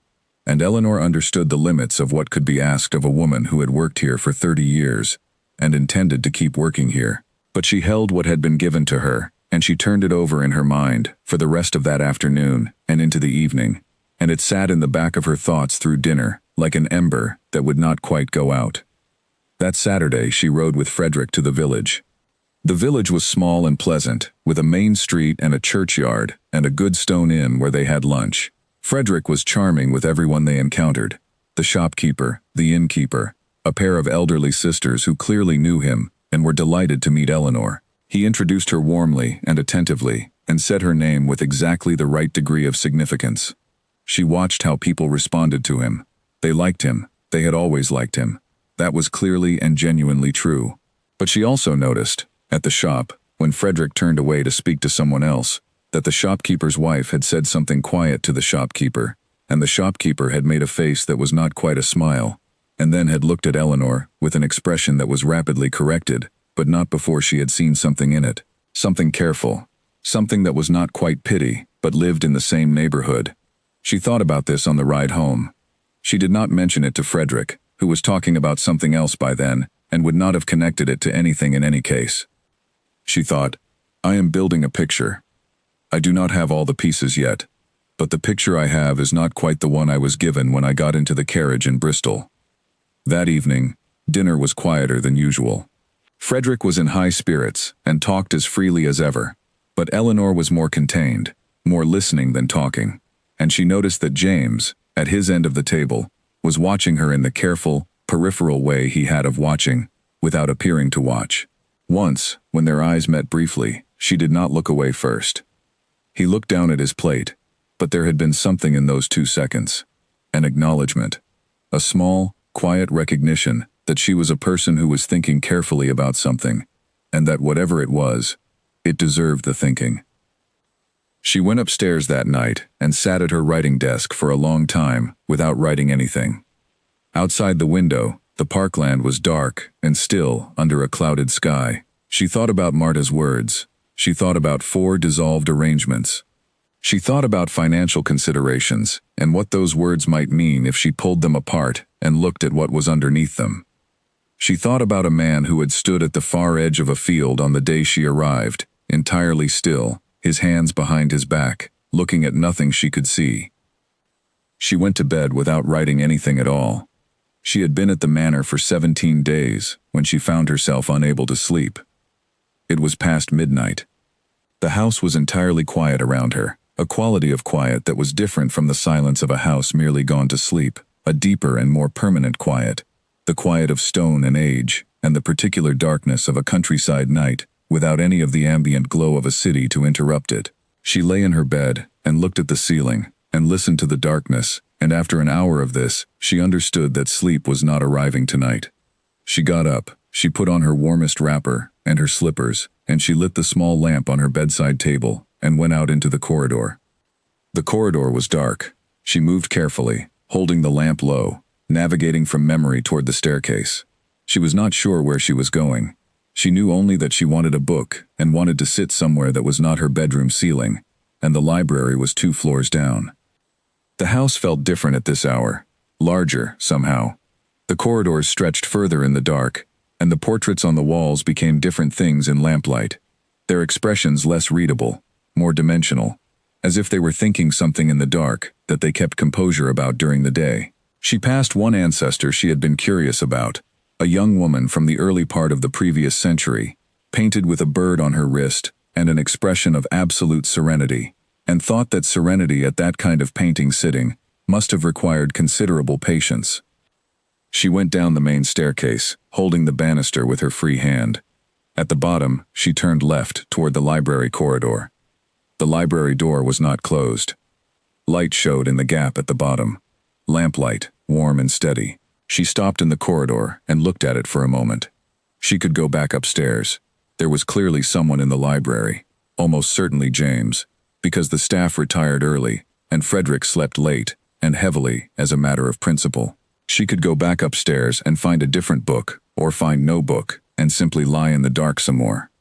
and Eleanor understood the limits of what could be asked of a woman who had worked here for 30 years and intended to keep working here. But she held what had been given to her, and she turned it over in her mind for the rest of that afternoon and into the evening, and it sat in the back of her thoughts through dinner like an ember that would not quite go out. That Saturday she rode with Frederick to the village. The village was small and pleasant, with a main street and a churchyard and a good stone inn where they had lunch. Frederick was charming with everyone they encountered. The shopkeeper, the innkeeper, a pair of elderly sisters who clearly knew him and were delighted to meet Eleanor. He introduced her warmly and attentively and said her name with exactly the right degree of significance. She watched how people responded to him. They liked him. They had always liked him. That was clearly and genuinely true. But she also noticed, at the shop, when Frederick turned away to speak to someone else, that the shopkeeper's wife had said something quiet to the shopkeeper, and the shopkeeper had made a face that was not quite a smile, and then had looked at Eleanor with an expression that was rapidly corrected, but not before she had seen something in it, something careful, something that was not quite pity, but lived in the same neighborhood. She thought about this on the ride home. She did not mention it to Frederick, who was talking about something else by then, and would not have connected it to anything in any case. She thought, I am building a picture. I do not have all the pieces yet, but the picture I have is not quite the one I was given when I got into the carriage in Bristol. That evening, dinner was quieter than usual. Frederick was in high spirits and talked as freely as ever, but Eleanor was more contained, more listening than talking, and she noticed that James, at his end of the table, was watching her in the careful, peripheral way he had of watching, without appearing to watch. Once, when their eyes met briefly, she did not look away first. He looked down at his plate, but there had been something in those 2 seconds. An acknowledgement. A small, quiet recognition that she was a person who was thinking carefully about something, and that whatever it was, it deserved the thinking. She went upstairs that night and sat at her writing desk for a long time without writing anything. Outside the window, the parkland was dark and still under a clouded sky. She thought about Marta's words. She thought about 4 dissolved arrangements. She thought about financial considerations and what those words might mean if she pulled them apart and looked at what was underneath them. She thought about a man who had stood at the far edge of a field on the day she arrived, entirely still, his hands behind his back, looking at nothing she could see. She went to bed without writing anything at all. She had been at the manor for 17 days when she found herself unable to sleep. It was past midnight. The house was entirely quiet around her, a quality of quiet that was different from the silence of a house merely gone to sleep, a deeper and more permanent quiet, the quiet of stone and age, and the particular darkness of a countryside night, without any of the ambient glow of a city to interrupt it. She lay in her bed and looked at the ceiling and listened to the darkness, and after an hour of this, she understood that sleep was not arriving tonight. She got up, she put on her warmest wrapper and her slippers, and she lit the small lamp on her bedside table and went out into the corridor. The corridor was dark. She moved carefully, holding the lamp low, navigating from memory toward the staircase. She was not sure where she was going. She knew only that she wanted a book and wanted to sit somewhere that was not her bedroom ceiling, and the library was 2 floors down. The house felt different at this hour, larger, somehow. The corridors stretched further in the dark, and the portraits on the walls became different things in lamplight, their expressions less readable, more dimensional, as if they were thinking something in the dark that they kept composure about during the day. She passed one ancestor she had been curious about, a young woman from the early part of the previous century, painted with a bird on her wrist and an expression of absolute serenity, and thought that serenity at that kind of painting sitting must have required considerable patience. She went down the main staircase, holding the banister with her free hand. At the bottom, she turned left toward the library corridor. The library door was not closed. Light showed in the gap at the bottom. Lamplight, warm and steady. She stopped in the corridor and looked at it for a moment. She could go back upstairs. There was clearly someone in the library, almost certainly James, because the staff retired early, and Frederick slept late and heavily as a matter of principle. She could go back upstairs and find a different book, or find no book, and simply lie in the dark some more.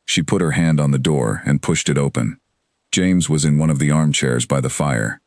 She put her hand on the door and pushed it open. James was in one of the armchairs by the fire.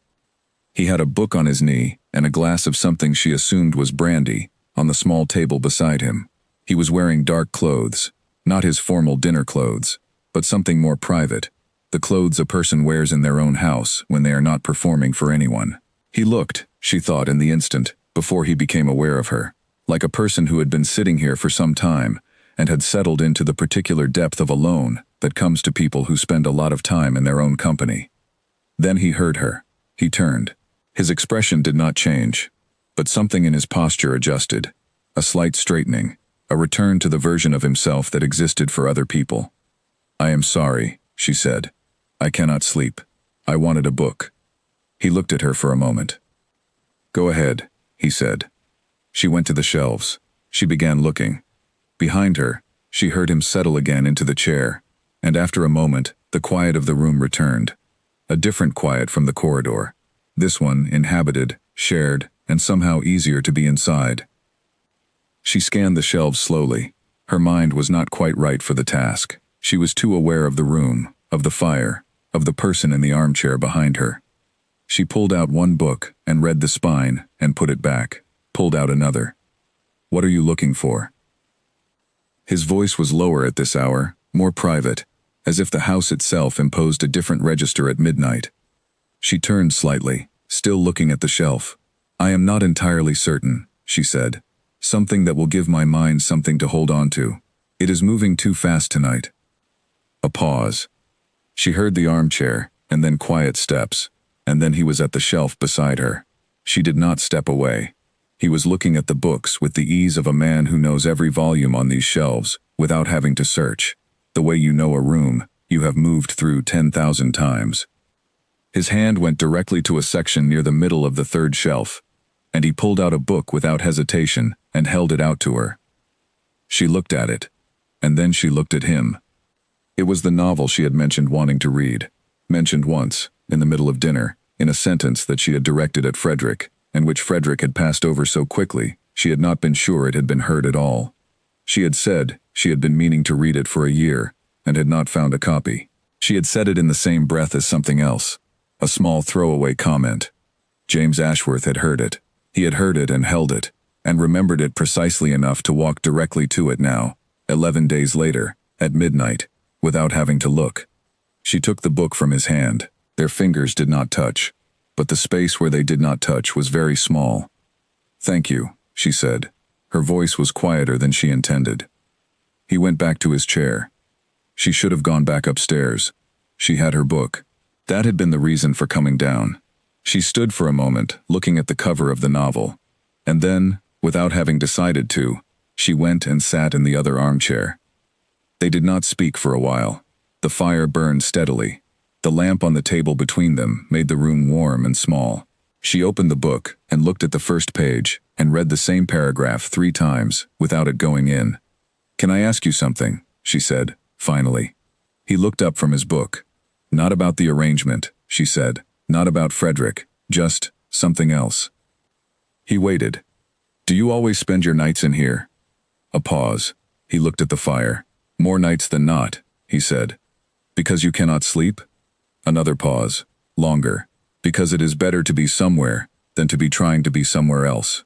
He had a book on his knee and a glass of something she assumed was brandy on the small table beside him. He was wearing dark clothes, not his formal dinner clothes, but something more private, the clothes a person wears in their own house when they are not performing for anyone. He looked, she thought in the instant, before he became aware of her, like a person who had been sitting here for some time and had settled into the particular depth of alone that comes to people who spend a lot of time in their own company. Then he heard her. He turned. His expression did not change, but something in his posture adjusted, a slight straightening, a return to the version of himself that existed for other people. "I am sorry," she said. "I cannot sleep. I wanted a book." He looked at her for a moment. "Go ahead," he said. She went to the shelves. She began looking. Behind her, she heard him settle again into the chair, and after a moment, the quiet of the room returned. A different quiet from the corridor. This one inhabited, shared, and somehow easier to be inside. She scanned the shelves slowly. Her mind was not quite right for the task. She was too aware of the room, of the fire, of the person in the armchair behind her. She pulled out one book and read the spine and put it back, pulled out another. "What are you looking for?" His voice was lower at this hour, more private, as if the house itself imposed a different register at midnight. She turned slightly, still looking at the shelf. "I am not entirely certain," she said. "Something that will give my mind something to hold on to. It is moving too fast tonight." A pause. She heard the armchair, and then quiet steps, and then he was at the shelf beside her. She did not step away. He was looking at the books with the ease of a man who knows every volume on these shelves without having to search, the way you know a room you have moved through 10,000 times. His hand went directly to a section near the middle of the third shelf, and he pulled out a book without hesitation and held it out to her. She looked at it, and then she looked at him. It was the novel she had mentioned wanting to read, mentioned once, in the middle of dinner, in a sentence that she had directed at Frederick, and which Frederick had passed over so quickly she had not been sure it had been heard at all. She had said she had been meaning to read it for a year, and had not found a copy. She had said it in the same breath as something else. A small throwaway comment. James Ashworth had heard it. He had heard it and held it, and remembered it precisely enough to walk directly to it now, 11 days later, at midnight, without having to look. She took the book from his hand. Their fingers did not touch, but the space where they did not touch was very small. "Thank you," she said. Her voice was quieter than she intended. He went back to his chair. She should have gone back upstairs. She had her book. That had been the reason for coming down. She stood for a moment, looking at the cover of the novel. And then, without having decided to, she went and sat in the other armchair. They did not speak for a while. The fire burned steadily. The lamp on the table between them made the room warm and small. She opened the book and looked at the first page and read the same paragraph 3 times without it going in. "Can I ask you something?" she said, finally. He looked up from his book. "Not about the arrangement," she said. "Not about Frederick. Just something else." He waited. "Do you always spend your nights in here?" A pause. He looked at the fire. "More nights than not," he said. "Because you cannot sleep?" Another pause. Longer. "Because it is better to be somewhere than to be trying to be somewhere else."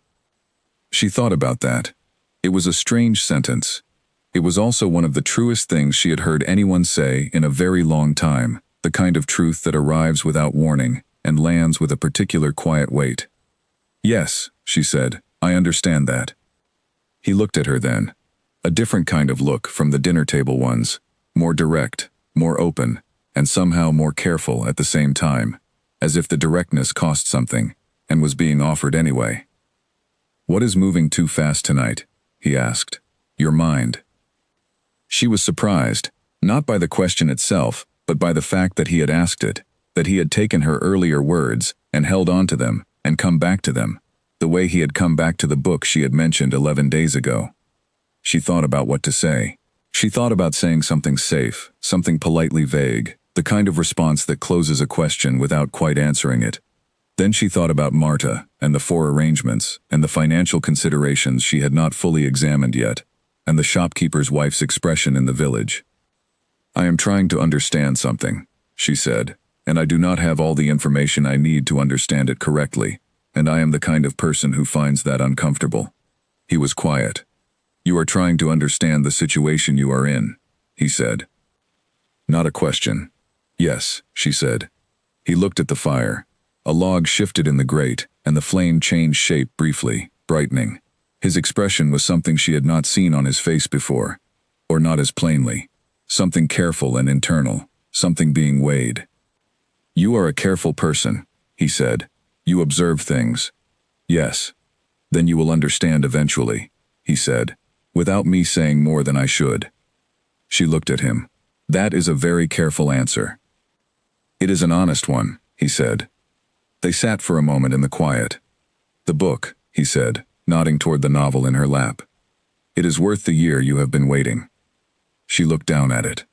She thought about that. It was a strange sentence. It was also one of the truest things she had heard anyone say in a very long time, the kind of truth that arrives without warning and lands with a particular quiet weight. "Yes," she said, "I understand that." He looked at her then. A different kind of look from the dinner table ones, more direct, more open, and somehow more careful at the same time, as if the directness cost something, and was being offered anyway. "What is moving too fast tonight?" he asked. "Your mind." She was surprised, not by the question itself, but by the fact that he had asked it, that he had taken her earlier words and held on to them and come back to them, the way he had come back to the book she had mentioned 11 days ago. She thought about what to say. She thought about saying something safe, something politely vague, the kind of response that closes a question without quite answering it. Then she thought about Marta and the 4 arrangements and the financial considerations she had not fully examined yet, and the shopkeeper's wife's expression in the village. "I am trying to understand something," she said, "and I do not have all the information I need to understand it correctly, and I am the kind of person who finds that uncomfortable." He was quiet. "You are trying to understand the situation you are in," he said. Not a question. "Yes," she said. He looked at the fire. A log shifted in the grate, and the flame changed shape briefly, brightening. His expression was something she had not seen on his face before, or not as plainly. Something careful and internal, something being weighed. "You are a careful person," he said. "You observe things." "Yes." "Then you will understand eventually," he said, without me saying more than I should. She looked at him. "That is a very careful answer." "It is an honest one," he said. They sat for a moment in the quiet. "The book," he said, nodding toward the novel in her lap. "It is worth the year you have been waiting." She looked down at it.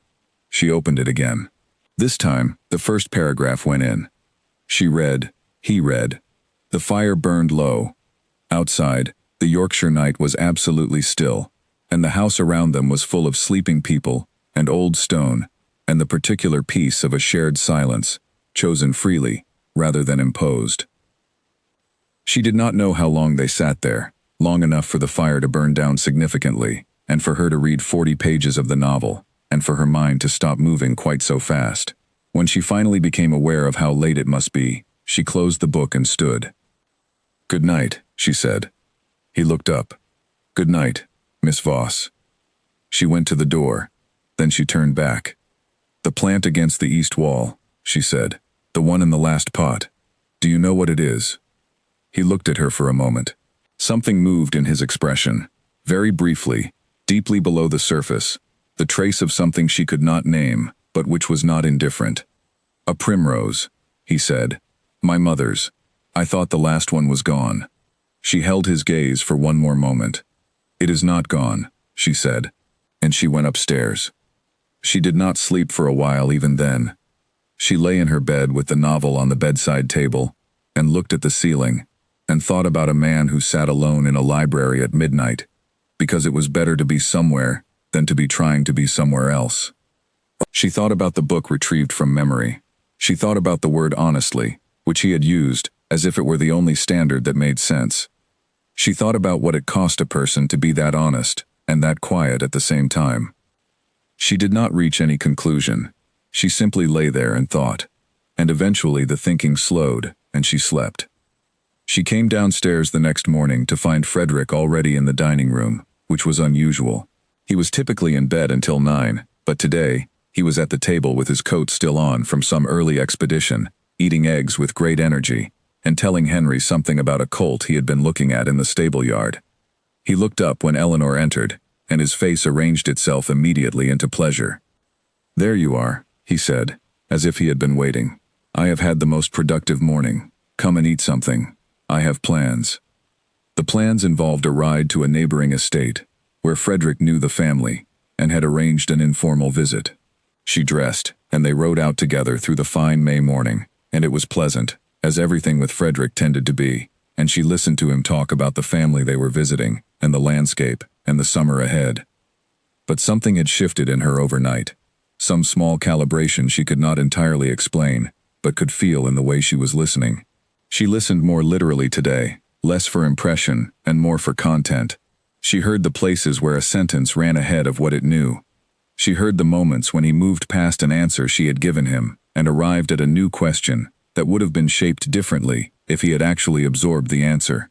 She opened it again. This time, the first paragraph went in. She read. He read. The fire burned low. Outside, the Yorkshire night was absolutely still, and the house around them was full of sleeping people, and old stone, and the particular peace of a shared silence, chosen freely, rather than imposed. She did not know how long they sat there, long enough for the fire to burn down significantly, and for her to read 40 pages of the novel, and for her mind to stop moving quite so fast. When she finally became aware of how late it must be, she closed the book and stood. "Good night," she said. He looked up. "Good night, Miss Voss." She went to the door. Then she turned back. "The plant against the east wall," she said. "The one in the last pot. Do you know what it is?" He looked at her for a moment. Something moved in his expression, very briefly, deeply below the surface, the trace of something she could not name, but which was not indifferent. "A primrose," he said. "My mother's. I thought the last one was gone." She held his gaze for one more moment. "It is not gone," she said, and she went upstairs. She did not sleep for a while even then. She lay in her bed with the novel on the bedside table, and looked at the ceiling, and thought about a man who sat alone in a library at midnight, because it was better to be somewhere than to be trying to be somewhere else. She thought about the book retrieved from memory. She thought about the word honestly, which he had used, as if it were the only standard that made sense. She thought about what it cost a person to be that honest, and that quiet at the same time. She did not reach any conclusion. She simply lay there and thought. And eventually the thinking slowed, and she slept. She came downstairs the next morning to find Frederick already in the dining room, which was unusual. He was typically in bed until 9, but today, he was at the table with his coat still on from some early expedition, eating eggs with great energy, and telling Henry something about a colt he had been looking at in the stable yard. He looked up when Eleanor entered, and his face arranged itself immediately into pleasure. "There you are," he said, as if he had been waiting. "I have had the most productive morning. Come and eat something. I have plans." The plans involved a ride to a neighboring estate, where Frederick knew the family, and had arranged an informal visit. She dressed, and they rode out together through the fine May morning, and it was pleasant, as everything with Frederick tended to be, and she listened to him talk about the family they were visiting, and the landscape, and the summer ahead. But something had shifted in her overnight. Some small calibration she could not entirely explain, but could feel in the way she was listening. She listened more literally today, less for impression, and more for content. She heard the places where a sentence ran ahead of what it knew. She heard the moments when he moved past an answer she had given him, and arrived at a new question that would have been shaped differently if he had actually absorbed the answer.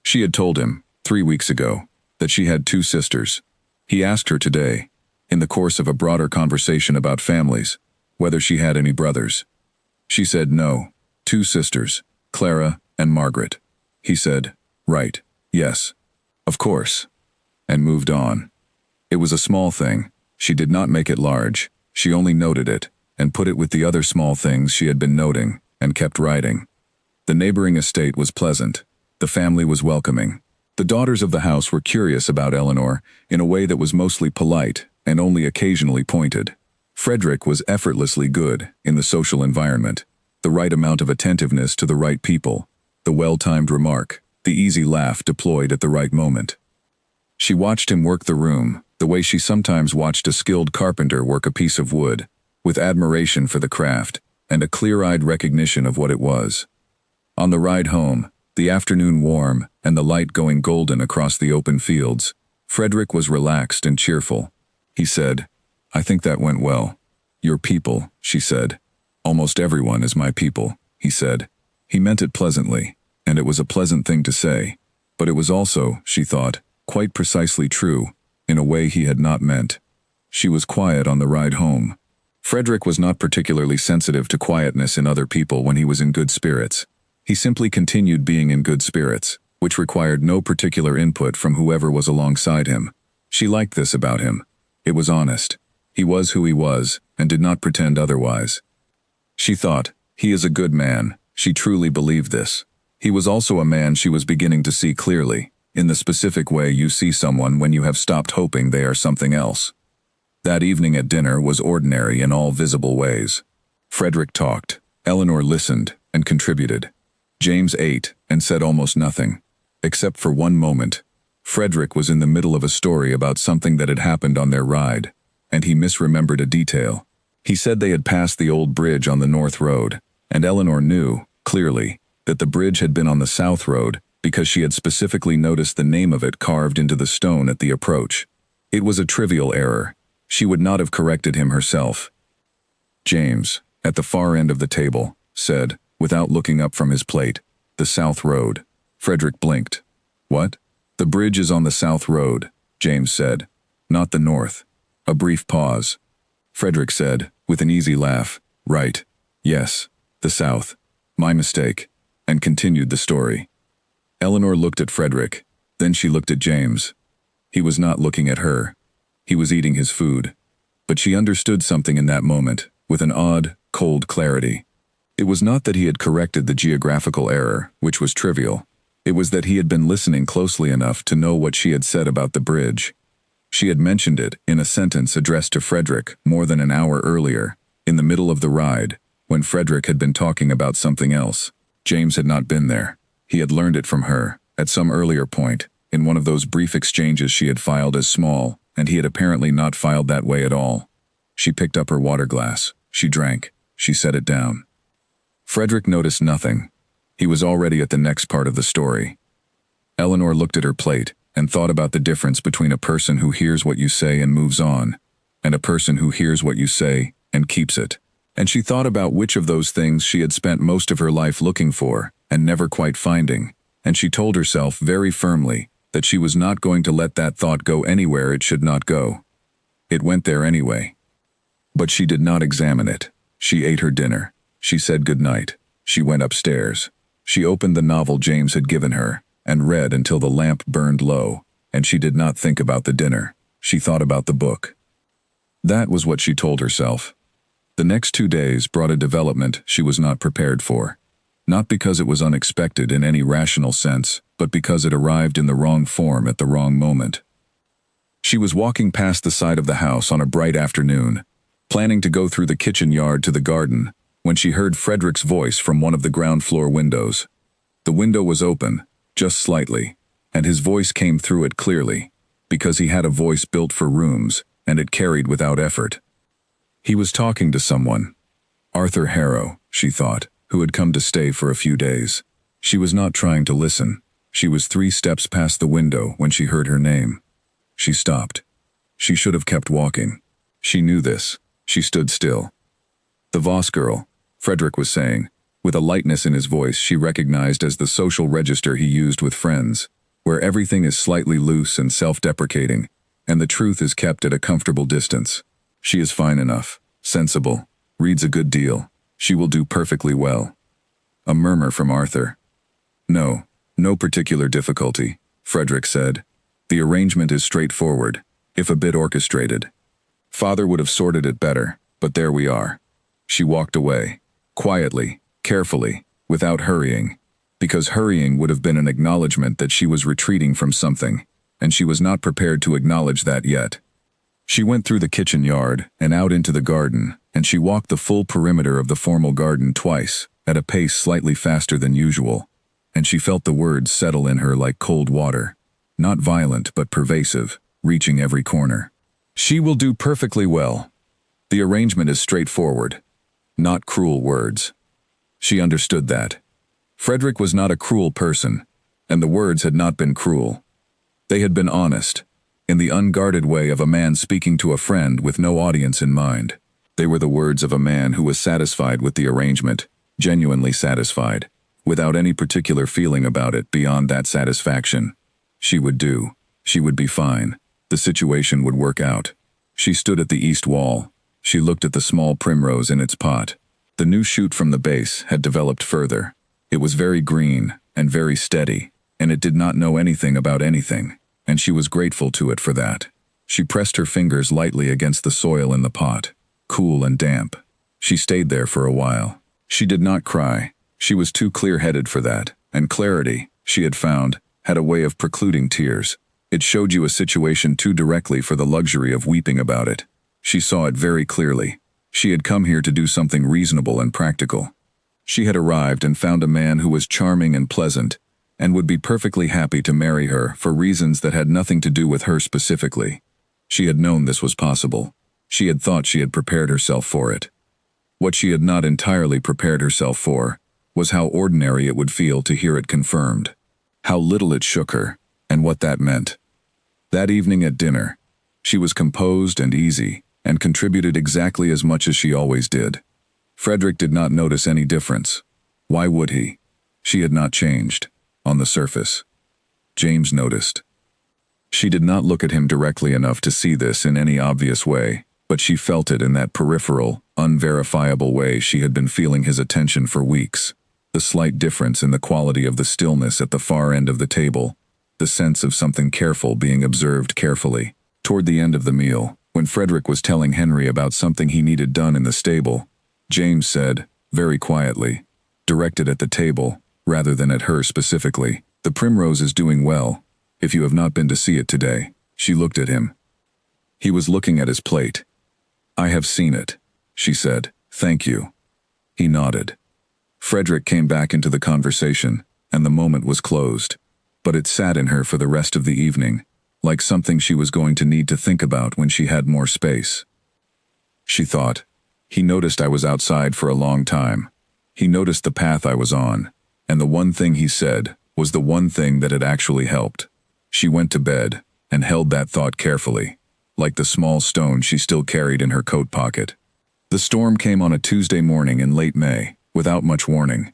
She had told him, 3 weeks ago, that she had 2 sisters. He asked her today, in the course of a broader conversation about families, whether she had any brothers. She said no, 2 sisters, Clara and Margaret. He said, "Right, yes, of course," and moved on. It was a small thing. She did not make it large. She only noted it, and put it with the other small things she had been noting, and kept writing. The neighboring estate was pleasant. The family was welcoming. The daughters of the house were curious about Eleanor in a way that was mostly polite and only occasionally pointed. Frederick was effortlessly good in the social environment, the right amount of attentiveness to the right people, the well-timed remark, the easy laugh deployed at the right moment. She watched him work the room, the way she sometimes watched a skilled carpenter work a piece of wood, with admiration for the craft, and a clear-eyed recognition of what it was. On the ride home, the afternoon warm and the light going golden across the open fields, Frederick was relaxed and cheerful. He said, "I think that went well." "Your people," she said. "Almost everyone is my people," he said. He meant it pleasantly, and it was a pleasant thing to say, but it was also, she thought, quite precisely true, in a way he had not meant. She was quiet on the ride home. Frederick was not particularly sensitive to quietness in other people when he was in good spirits. He simply continued being in good spirits, which required no particular input from whoever was alongside him. She liked this about him. It was honest. He was who he was, and did not pretend otherwise. She thought, he is a good man. She truly believed this. He was also a man she was beginning to see clearly, in the specific way you see someone when you have stopped hoping they are something else. That evening at dinner was ordinary in all visible ways. Frederick talked, Eleanor listened, and contributed. James ate, and said almost nothing, except for one moment. Frederick was in the middle of a story about something that had happened on their ride, and he misremembered a detail. He said they had passed the old bridge on the North Road, and Eleanor knew, clearly, that the bridge had been on the South Road because she had specifically noticed the name of it carved into the stone at the approach. It was a trivial error. She would not have corrected him herself. James, at the far end of the table, said, without looking up from his plate, "The South Road." Frederick blinked. "What?" "The bridge is on the South Road," James said, "not the North." A brief pause. Frederick said, with an easy laugh, "Right. Yes, the South. My mistake," and continued the story. Eleanor looked at Frederick, then she looked at James. He was not looking at her. He was eating his food. But she understood something in that moment, with an odd, cold clarity. It was not that he had corrected the geographical error, which was trivial. It was that he had been listening closely enough to know what she had said about the bridge. She had mentioned it in a sentence addressed to Frederick more than an hour earlier, in the middle of the ride, when Frederick had been talking about something else. James had not been there. He had learned it from her, at some earlier point, in one of those brief exchanges she had filed as small, and he had apparently not filed that way at all. She picked up her water glass. She drank. She set it down. Frederick noticed nothing. He was already at the next part of the story. Eleanor looked at her plate and thought about the difference between a person who hears what you say and moves on, and a person who hears what you say and keeps it. And she thought about which of those things she had spent most of her life looking for and never quite finding, and she told herself very firmly that she was not going to let that thought go anywhere it should not go. It went there anyway. But she did not examine it. She ate her dinner. She said goodnight. She went upstairs. She opened the novel James had given her and read until the lamp burned low, and she did not think about the dinner. She thought about the book. That was what she told herself. The next 2 days brought a development she was not prepared for. Not because it was unexpected in any rational sense, but because it arrived in the wrong form at the wrong moment. She was walking past the side of the house on a bright afternoon, planning to go through the kitchen yard to the garden, when she heard Frederick's voice from one of the ground floor windows. The window was open, just slightly, and his voice came through it clearly, because he had a voice built for rooms, and it carried without effort. He was talking to someone. Arthur Harrow, she thought, who had come to stay for a few days. She was not trying to listen. She was 3 steps past the window when she heard her name. She stopped. She should have kept walking. She knew this. She stood still. The Voss girl, Frederick was saying, with a lightness in his voice she recognized as the social register he used with friends, where everything is slightly loose and self-deprecating, and the truth is kept at a comfortable distance. She is fine enough, sensible, reads a good deal. She will do perfectly well. A murmur from Arthur. No particular difficulty, Frederick said. The arrangement is straightforward, if a bit orchestrated. Father would have sorted it better, but there we are. She walked away, quietly, carefully, without hurrying, because hurrying would have been an acknowledgement that she was retreating from something, and she was not prepared to acknowledge that yet. She went through the kitchen yard and out into the garden, and she walked the full perimeter of the formal garden twice, at a pace slightly faster than usual, and she felt the words settle in her like cold water, not violent but pervasive, reaching every corner. She will do perfectly well. The arrangement is straightforward, not cruel words. She understood that. Frederick was not a cruel person, and the words had not been cruel. They had been honest, in the unguarded way of a man speaking to a friend with no audience in mind. They were the words of a man who was satisfied with the arrangement, genuinely satisfied, without any particular feeling about it beyond that satisfaction. She would do. She would be fine. The situation would work out. She stood at the east wall. She looked at the small primrose in its pot. The new shoot from the base had developed further. It was very green and very steady, and it did not know anything about anything, and she was grateful to it for that. She pressed her fingers lightly against the soil in the pot, cool and damp. She stayed there for a while. She did not cry. She was too clear-headed for that, and clarity, she had found, had a way of precluding tears. It showed you a situation too directly for the luxury of weeping about it. She saw it very clearly. She had come here to do something reasonable and practical. She had arrived and found a man who was charming and pleasant, and would be perfectly happy to marry her for reasons that had nothing to do with her specifically. She had known this was possible. She had thought she had prepared herself for it. What she had not entirely prepared herself for was how ordinary it would feel to hear it confirmed, how little it shook her, and what that meant. That evening at dinner, she was composed and easy, and contributed exactly as much as she always did. Frederick did not notice any difference. Why would he? She had not changed, on the surface. James noticed. She did not look at him directly enough to see this in any obvious way, but she felt it in that peripheral, unverifiable way she had been feeling his attention for weeks. The slight difference in the quality of the stillness at the far end of the table, the sense of something careful being observed carefully. Toward the end of the meal, when Frederick was telling Henry about something he needed done in the stable, James said, very quietly, directed at the table, rather than at her specifically, "The primrose is doing well, if you have not been to see it today." She looked at him. He was looking at his plate. "I have seen it," she said. "Thank you." He nodded. Frederick came back into the conversation, and the moment was closed. But it sat in her for the rest of the evening, like something she was going to need to think about when she had more space. She thought, He noticed I was outside for a long time. He noticed the path I was on, and the one thing he said was the one thing that had actually helped. She went to bed and held that thought carefully, like the small stone she still carried in her coat pocket. The storm came on a Tuesday morning in late May, without much warning.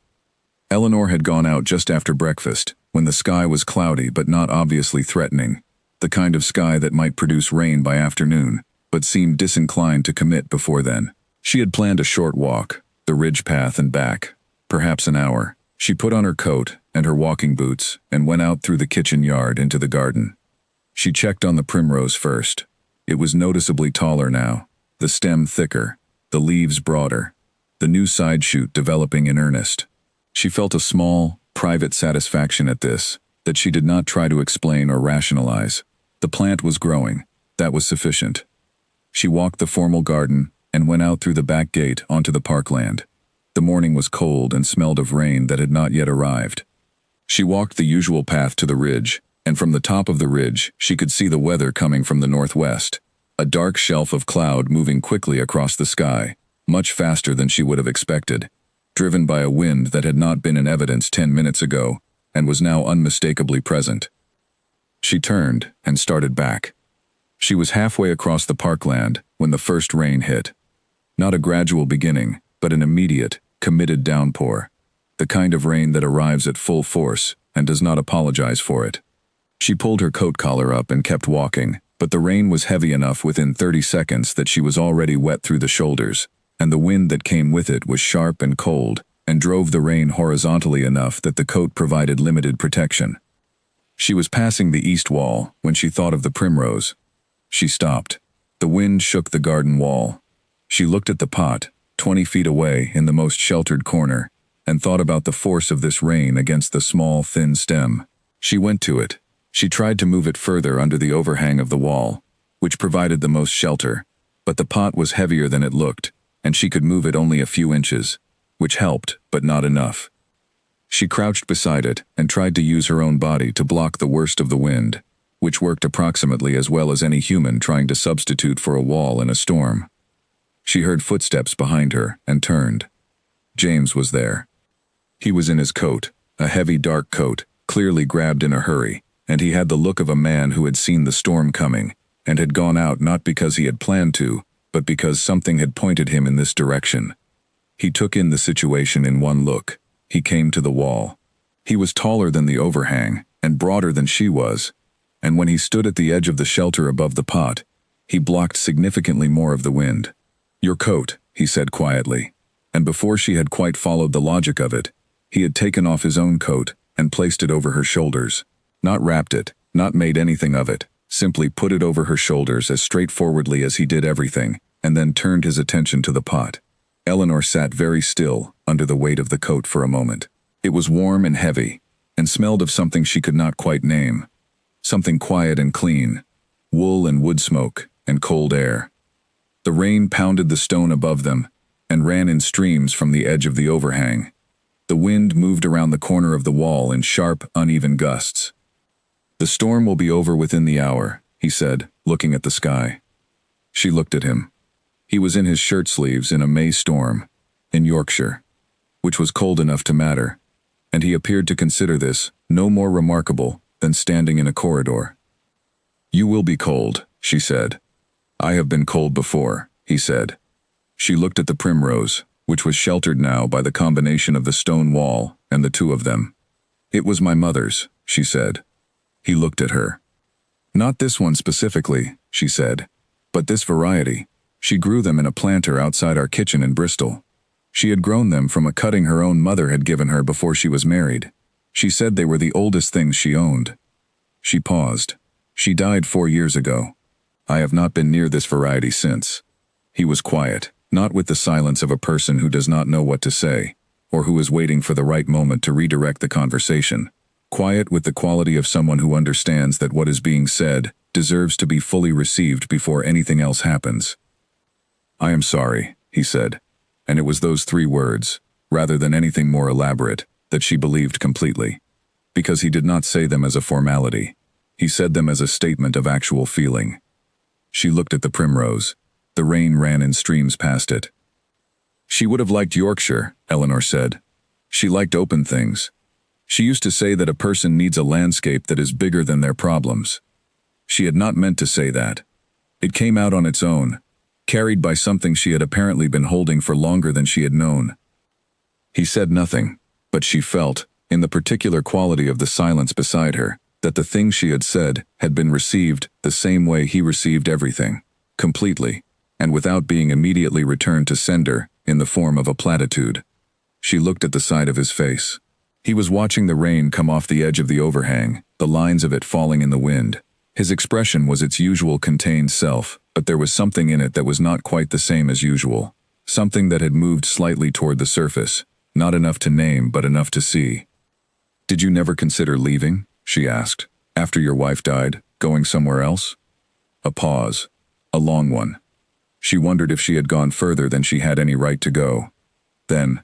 Eleanor had gone out just after breakfast, when the sky was cloudy but not obviously threatening, the kind of sky that might produce rain by afternoon, but seemed disinclined to commit before then. She had planned a short walk, the ridge path and back, perhaps an hour. She put on her coat and her walking boots and went out through the kitchen yard into the garden. She checked on the primrose first. It was noticeably taller now, the stem thicker, the leaves broader, the new side shoot developing in earnest. She felt a small, private satisfaction at this, that she did not try to explain or rationalize. The plant was growing. That was sufficient. She walked the formal garden and went out through the back gate onto the parkland. The morning was cold and smelled of rain that had not yet arrived. She walked the usual path to the ridge, and from the top of the ridge she could see the weather coming from the northwest, a dark shelf of cloud moving quickly across the sky, much faster than she would have expected, driven by a wind that had not been in evidence 10 minutes ago and was now unmistakably present. She turned and started back. She was halfway across the parkland when the first rain hit. Not a gradual beginning, but an immediate, committed downpour, the kind of rain that arrives at full force and does not apologize for it. She pulled her coat collar up and kept walking, but the rain was heavy enough within 30 seconds that she was already wet through the shoulders, and the wind that came with it was sharp and cold and drove the rain horizontally enough that the coat provided limited protection. She was passing the east wall when she thought of the primrose. She stopped. The wind shook the garden wall. She looked at the pot, 20 feet away in the most sheltered corner, and thought about the force of this rain against the small, thin stem. She went to it. She tried to move it further under the overhang of the wall, which provided the most shelter, but the pot was heavier than it looked, and she could move it only a few inches, which helped, but not enough. She crouched beside it and tried to use her own body to block the worst of the wind, which worked approximately as well as any human trying to substitute for a wall in a storm. She heard footsteps behind her and turned. James was there. He was in his coat, a heavy dark coat, clearly grabbed in a hurry, and he had the look of a man who had seen the storm coming and had gone out not because he had planned to, but because something had pointed him in this direction. He took in the situation in one look. He came to the wall. He was taller than the overhang and broader than she was, and when he stood at the edge of the shelter above the pot, he blocked significantly more of the wind. "Your coat," he said quietly, and before she had quite followed the logic of it, he had taken off his own coat and placed it over her shoulders. Not wrapped it, not made anything of it, simply put it over her shoulders as straightforwardly as he did everything, and then turned his attention to the pot. Eleanor sat very still under the weight of the coat for a moment. It was warm and heavy, and smelled of something she could not quite name. Something quiet and clean, wool and wood smoke and cold air. The rain pounded the stone above them and ran in streams from the edge of the overhang. The wind moved around the corner of the wall in sharp, uneven gusts. "The storm will be over within the hour," he said, looking at the sky. She looked at him. He was in his shirt sleeves in a May storm, in Yorkshire, which was cold enough to matter, and he appeared to consider this no more remarkable than standing in a corridor. "You will be cold," she said. "I have been cold before," he said. She looked at the primrose, which was sheltered now by the combination of the stone wall and the two of them. "It was my mother's," she said. He looked at her. "Not this one specifically," she said, "but this variety. She grew them in a planter outside our kitchen in Bristol. She had grown them from a cutting her own mother had given her before she was married. She said they were the oldest things she owned." She paused. "She died 4 years ago. I have not been near this variety since." He was quiet, not with the silence of a person who does not know what to say, or who is waiting for the right moment to redirect the conversation. Quiet with the quality of someone who understands that what is being said deserves to be fully received before anything else happens. "I am sorry," he said, and it was those 3 words, rather than anything more elaborate, that she believed completely. Because he did not say them as a formality. He said them as a statement of actual feeling. She looked at the primrose. The rain ran in streams past it. She would have liked Yorkshire, Eleanor said. She liked open things. She used to say that a person needs a landscape that is bigger than their problems. She had not meant to say that. It came out on its own, carried by something she had apparently been holding for longer than she had known. He said nothing, but she felt, in the particular quality of the silence beside her, that the thing she had said had been received the same way he received everything, completely, and without being immediately returned to sender in the form of a platitude. She looked at the side of his face. He was watching the rain come off the edge of the overhang, the lines of it falling in the wind. His expression was its usual contained self, but there was something in it that was not quite the same as usual. Something that had moved slightly toward the surface, not enough to name but enough to see. "Did you never consider leaving?" she asked. "After your wife died, going somewhere else?" A pause. A long one. She wondered if she had gone further than she had any right to go. Then,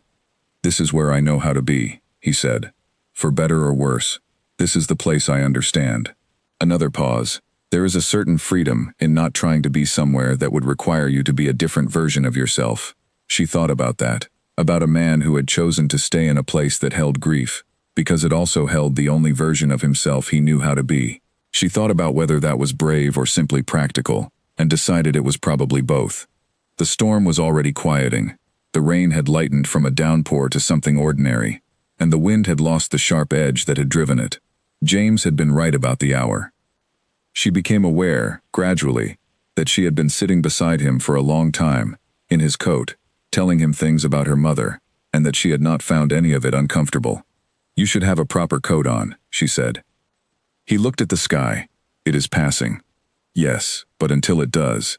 "This is where I know how to be," he said. "For better or worse. This is the place I understand." Another pause. There is a certain freedom in not trying to be somewhere that would require you to be a different version of yourself. She thought about that, about a man who had chosen to stay in a place that held grief, because it also held the only version of himself he knew how to be. She thought about whether that was brave or simply practical, and decided it was probably both. The storm was already quieting. The rain had lightened from a downpour to something ordinary, and the wind had lost the sharp edge that had driven it. James had been right about the hour. She became aware, gradually, that she had been sitting beside him for a long time, in his coat, telling him things about her mother, and that she had not found any of it uncomfortable. "You should have a proper coat on," she said. He looked at the sky. "It is passing." "Yes, but until it does."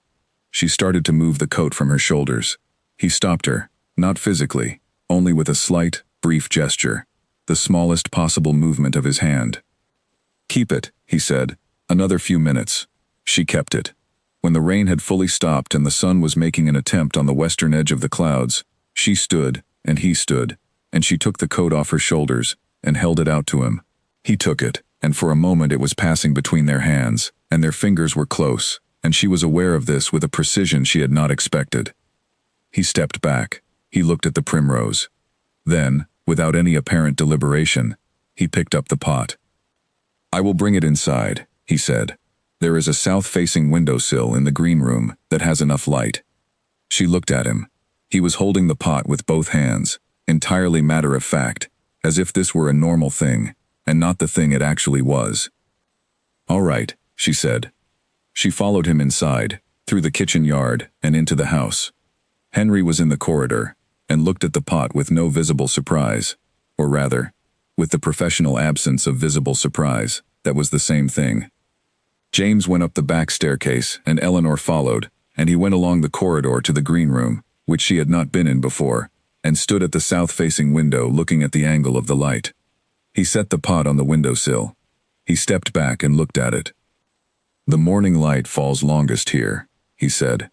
She started to move the coat from her shoulders. He stopped her, not physically, only with a slight, brief gesture, the smallest possible movement of his hand. "Keep it," he said. "Another few minutes." She kept it. When the rain had fully stopped and the sun was making an attempt on the western edge of the clouds, she stood, and he stood, and she took the coat off her shoulders and held it out to him. He took it, and for a moment it was passing between their hands, and their fingers were close, and she was aware of this with a precision she had not expected. He stepped back. He looked at the primrose. Then, without any apparent deliberation, he picked up the pot. "I will bring it inside," he said. "There is a south-facing windowsill in the green room that has enough light." She looked at him. He was holding the pot with both hands, entirely matter-of-fact, as if this were a normal thing, and not the thing it actually was. "All right," she said. She followed him inside, through the kitchen yard, and into the house. Henry was in the corridor, and looked at the pot with no visible surprise, or rather, with the professional absence of visible surprise, that was the same thing. James went up the back staircase, and Eleanor followed, and he went along the corridor to the green room, which she had not been in before, and stood at the south-facing window looking at the angle of the light. He set the pot on the windowsill. He stepped back and looked at it. "The morning light falls longest here," he said.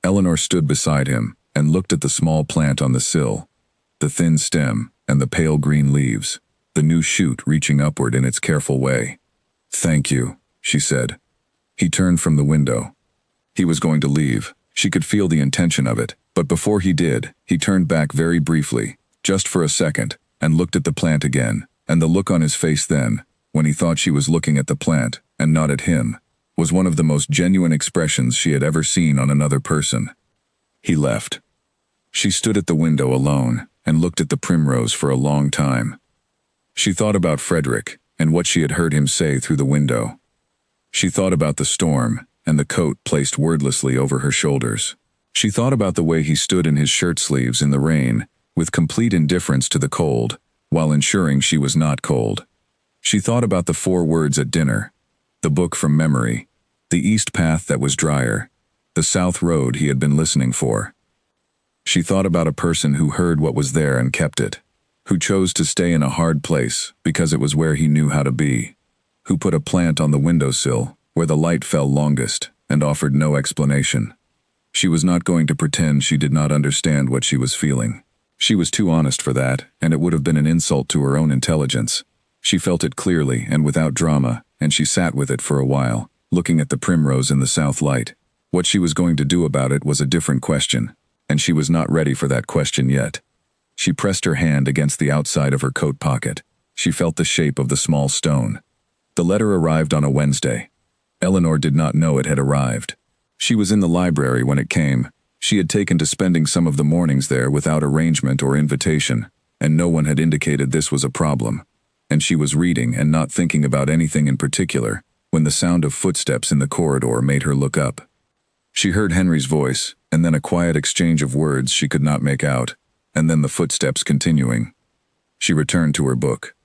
Eleanor stood beside him and looked at the small plant on the sill, the thin stem and the pale green leaves, the new shoot reaching upward in its careful way. "Thank you," she said. He turned from the window. He was going to leave. She could feel the intention of it, but before he did, he turned back very briefly, just for a second, and looked at the plant again, and the look on his face then, when he thought she was looking at the plant, and not at him, was one of the most genuine expressions she had ever seen on another person. He left. She stood at the window alone, and looked at the primrose for a long time. She thought about Frederick, and what she had heard him say through the window. She thought about the storm, and the coat placed wordlessly over her shoulders. She thought about the way he stood in his shirt sleeves in the rain, with complete indifference to the cold, while ensuring she was not cold. She thought about the 4 words at dinner, the book from memory, the east path that was drier, the south road he had been listening for. She thought about a person who heard what was there and kept it, who chose to stay in a hard place because it was where he knew how to be, who put a plant on the windowsill where the light fell longest and offered no explanation. She was not going to pretend she did not understand what she was feeling. She was too honest for that, and it would have been an insult to her own intelligence. She felt it clearly and without drama, and she sat with it for a while, looking at the primrose in the south light. What she was going to do about it was a different question. and she was not ready for that question yet. She pressed her hand against the outside of her coat pocket. She felt the shape of the small stone. The letter arrived on a Wednesday. Eleanor did not know it had arrived. She was in the library when it came. She had taken to spending some of the mornings there without arrangement or invitation, and no one had indicated this was a problem. And she was reading and not thinking about anything in particular, when the sound of footsteps in the corridor made her look up. She heard Henry's voice, and then a quiet exchange of words she could not make out, and then the footsteps continuing. She returned to her book.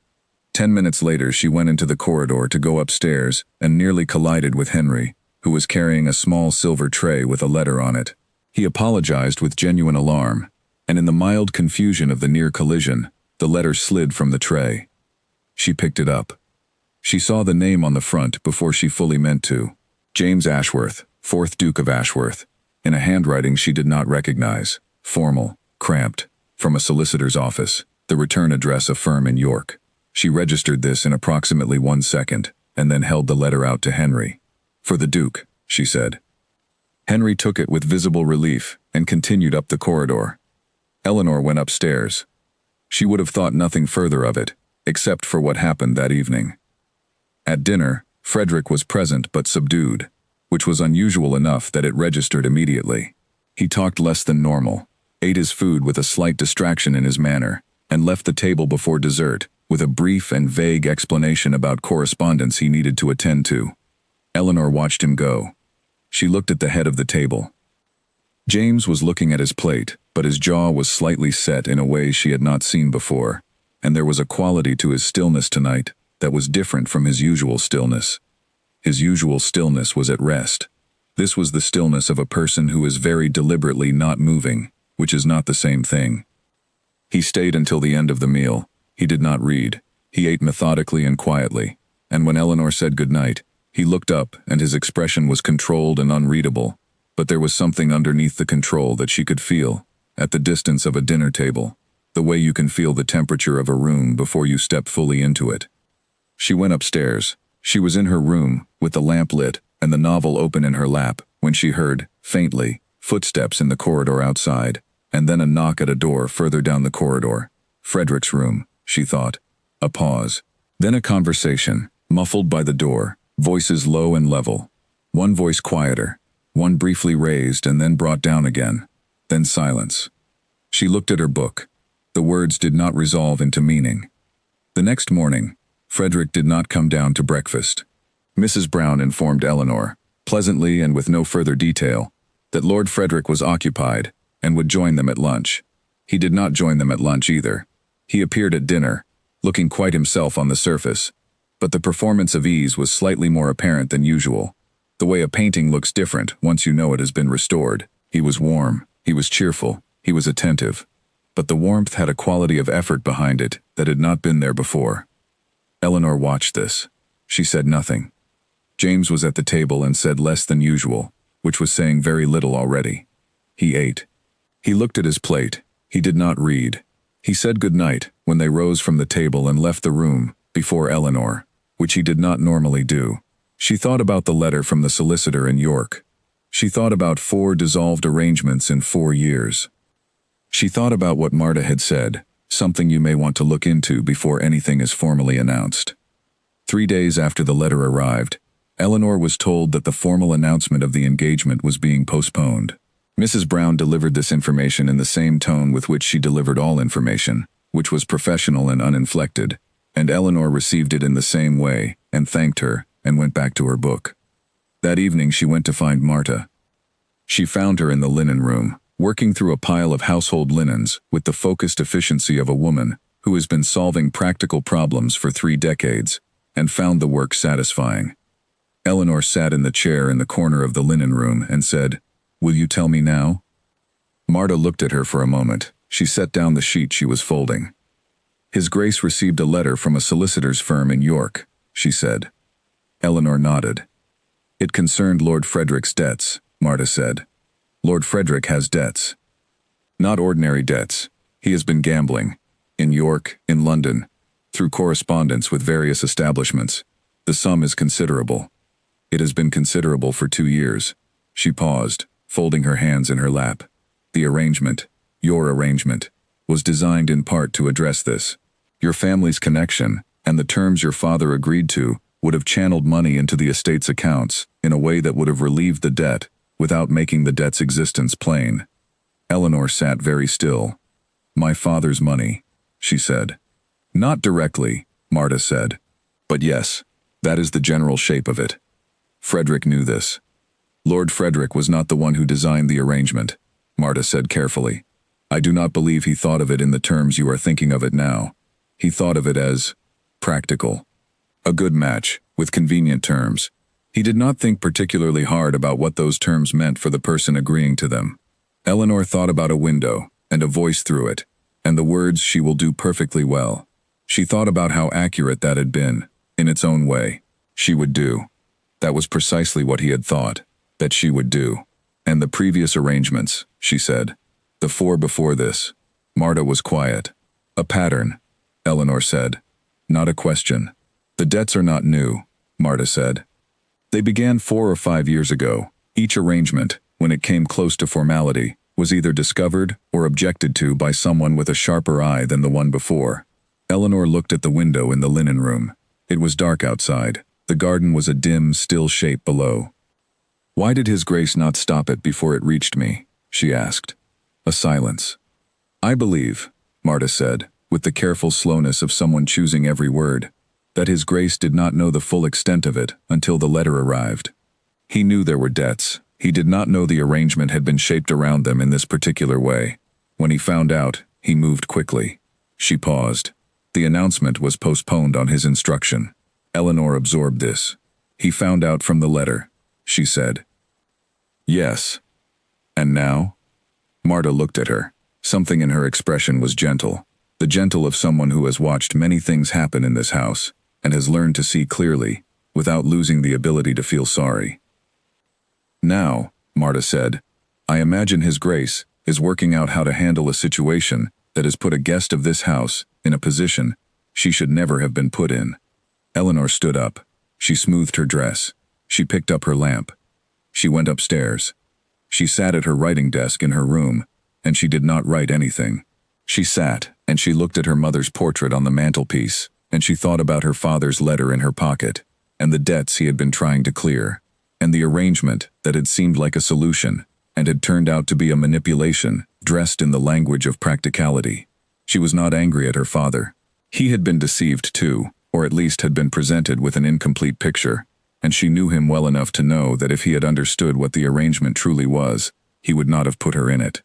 10 minutes later, she went into the corridor to go upstairs and nearly collided with Henry, who was carrying a small silver tray with a letter on it. He apologized with genuine alarm, and in the mild confusion of the near collision, the letter slid from the tray. She picked it up. She saw the name on the front before she fully meant to. James Ashworth, 4th Duke of Ashworth, in a handwriting she did not recognize, formal, cramped, from a solicitor's office, the return address a firm in York. She registered this in approximately 1 second, and then held the letter out to Henry. "For the Duke," she said. Henry took it with visible relief and continued up the corridor. Eleanor went upstairs. She would have thought nothing further of it, except for what happened that evening. At dinner, Frederick was present but subdued, which was unusual enough that it registered immediately. He talked less than normal, ate his food with a slight distraction in his manner, and left the table before dessert, with a brief and vague explanation about correspondence he needed to attend to. Eleanor watched him go. She looked at the head of the table. James was looking at his plate, but his jaw was slightly set in a way she had not seen before, and there was a quality to his stillness tonight that was different from his usual stillness. His usual stillness was at rest. This was the stillness of a person who is very deliberately not moving, which is not the same thing. He stayed until the end of the meal. He did not read. He ate methodically and quietly, and when Eleanor said good night, he looked up and his expression was controlled and unreadable, but there was something underneath the control that she could feel, at the distance of a dinner table, the way you can feel the temperature of a room before you step fully into it. She went upstairs. She was in her room, with the lamp lit and the novel open in her lap, when she heard, faintly, footsteps in the corridor outside, and then a knock at a door further down the corridor. Frederick's room, she thought. A pause. Then a conversation, muffled by the door, voices low and level. One voice quieter, one briefly raised and then brought down again. Then silence. She looked at her book. The words did not resolve into meaning. The next morning, Frederick did not come down to breakfast. Mrs. Brown informed Eleanor, pleasantly and with no further detail, that Lord Frederick was occupied and would join them at lunch. He did not join them at lunch either. He appeared at dinner, looking quite himself on the surface, but the performance of ease was slightly more apparent than usual. The way a painting looks different once you know it has been restored. He was warm, he was cheerful, he was attentive, but the warmth had a quality of effort behind it that had not been there before. Eleanor watched this. She said nothing. James was at the table and said less than usual, which was saying very little already. He ate. He looked at his plate. He did not read. He said good night when they rose from the table and left the room, before Eleanor, which he did not normally do. She thought about the letter from the solicitor in York. She thought about 4 dissolved arrangements in 4 years. She thought about what Marta had said, something you may want to look into before anything is formally announced. 3 days after the letter arrived, Eleanor was told that the formal announcement of the engagement was being postponed. Mrs. Brown delivered this information in the same tone with which she delivered all information, which was professional and uninflected, and Eleanor received it in the same way and thanked her and went back to her book. That evening she went to find Marta. She found her in the linen room, working through a pile of household linens with the focused efficiency of a woman who has been solving practical problems for 3 decades and found the work satisfying. Eleanor sat in the chair in the corner of the linen room and said, "Will you tell me now?" Marta looked at her for a moment. She set down the sheet she was folding. "His Grace received a letter from a solicitor's firm in York," she said. Eleanor nodded. "It concerned Lord Frederick's debts," Marta said. "Lord Frederick has debts. Not ordinary debts. He has been gambling. In York, in London, through correspondence with various establishments. The sum is considerable. It has been considerable for 2 years." She paused, folding her hands in her lap. The arrangement, your arrangement, was designed in part to address this. Your family's connection, and the terms your father agreed to, would have channeled money into the estate's accounts in a way that would have relieved the debt without making the debt's existence plain. Eleanor sat very still. My father's money, she said. Not directly, Marta said. But yes, that is the general shape of it. Frederick knew this. Lord Frederick was not the one who designed the arrangement, Marta said carefully. I do not believe he thought of it in the terms you are thinking of it now. He thought of it as practical. A good match, with convenient terms. He did not think particularly hard about what those terms meant for the person agreeing to them. Eleanor thought about a window, and a voice through it, and the words she will do perfectly well. She thought about how accurate that had been, in its own way. She would do. That was precisely what he had thought, that she would do. And the previous arrangements, she said. The four before this. Marta was quiet. A pattern, Eleanor said. Not a question. The debts are not new, Marta said. They began 4 or 5 years ago. Each arrangement, when it came close to formality, was either discovered or objected to by someone with a sharper eye than the one before. Eleanor looked at the window in the linen room. It was dark outside. The garden was a dim, still shape below. Why did His Grace not stop it before it reached me? She asked. A silence. I believe, Marta said, with the careful slowness of someone choosing every word, that His Grace did not know the full extent of it until the letter arrived. He knew there were debts. He did not know the arrangement had been shaped around them in this particular way. When he found out, he moved quickly. She paused. The announcement was postponed on his instruction. Eleanor absorbed this. He found out from the letter, she said. Yes. And now? Marta looked at her. Something in her expression was gentle. The gentle of someone who has watched many things happen in this house, and has learned to see clearly, without losing the ability to feel sorry. Now, Marta said, I imagine His Grace is working out how to handle a situation that has put a guest of this house in a position she should never have been put in. Eleanor stood up. She smoothed her dress. She picked up her lamp. She went upstairs. She sat at her writing desk in her room, and she did not write anything. She sat, and she looked at her mother's portrait on the mantelpiece, and she thought about her father's letter in her pocket, and the debts he had been trying to clear, and the arrangement that had seemed like a solution, and had turned out to be a manipulation, dressed in the language of practicality. She was not angry at her father. He had been deceived too, or at least had been presented with an incomplete picture, and she knew him well enough to know that if he had understood what the arrangement truly was, he would not have put her in it.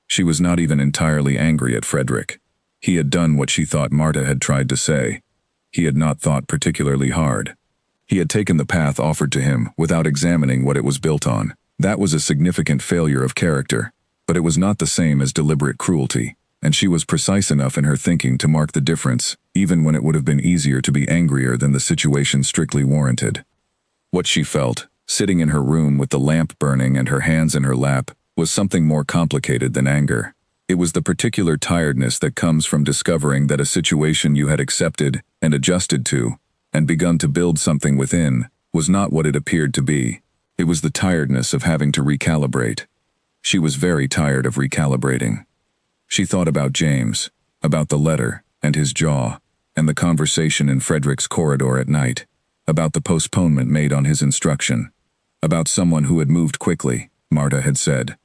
She was not even entirely angry at Frederick. He had done what she thought Marta had tried to say. He had not thought particularly hard. He had taken the path offered to him without examining what it was built on. That was a significant failure of character, but it was not the same as deliberate cruelty, and she was precise enough in her thinking to mark the difference, even when it would have been easier to be angrier than the situation strictly warranted. What she felt, sitting in her room with the lamp burning and her hands in her lap, was something more complicated than anger. It was the particular tiredness that comes from discovering that a situation you had accepted and adjusted to, and begun to build something within, was not what it appeared to be. It was the tiredness of having to recalibrate. She was very tired of recalibrating. She thought about James, about the letter, and his jaw, and the conversation in Frederick's corridor at night, about the postponement made on his instruction, about someone who had moved quickly, Marta had said.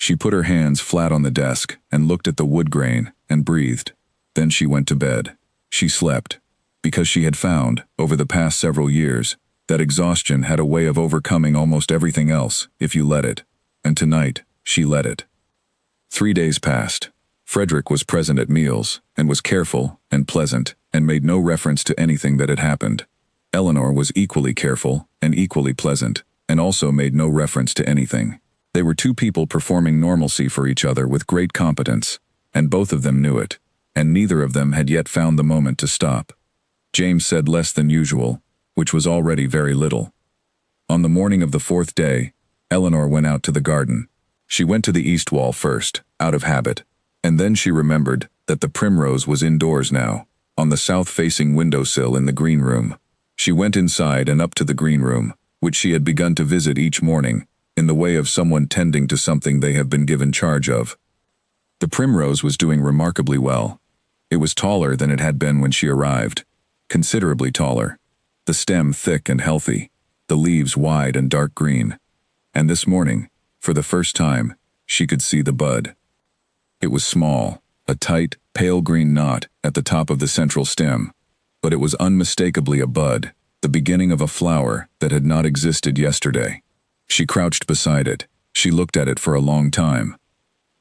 She put her hands flat on the desk and looked at the wood grain and breathed. Then she went to bed. She slept, because she had found, over the past several years, that exhaustion had a way of overcoming almost everything else if you let it, and tonight she let it. 3 days passed. Frederick was present at meals, and was careful and pleasant, and made no reference to anything that had happened. Eleanor was equally careful and equally pleasant, and also made no reference to anything. They were two people performing normalcy for each other with great competence, and both of them knew it, and neither of them had yet found the moment to stop. James said less than usual, which was already very little. On the morning of the 4th day, Eleanor went out to the garden. She went to the east wall first, out of habit, and then she remembered that the primrose was indoors now, on the south-facing windowsill in the green room. She went inside and up to the green room, which she had begun to visit each morning, in the way of someone tending to something they have been given charge of. The primrose was doing remarkably well. It was taller than it had been when she arrived, considerably taller, the stem thick and healthy, the leaves wide and dark green. And this morning, for the first time, she could see the bud. It was small, a tight, pale green knot at the top of the central stem, but it was unmistakably a bud, the beginning of a flower that had not existed yesterday. She crouched beside it. She looked at it for a long time.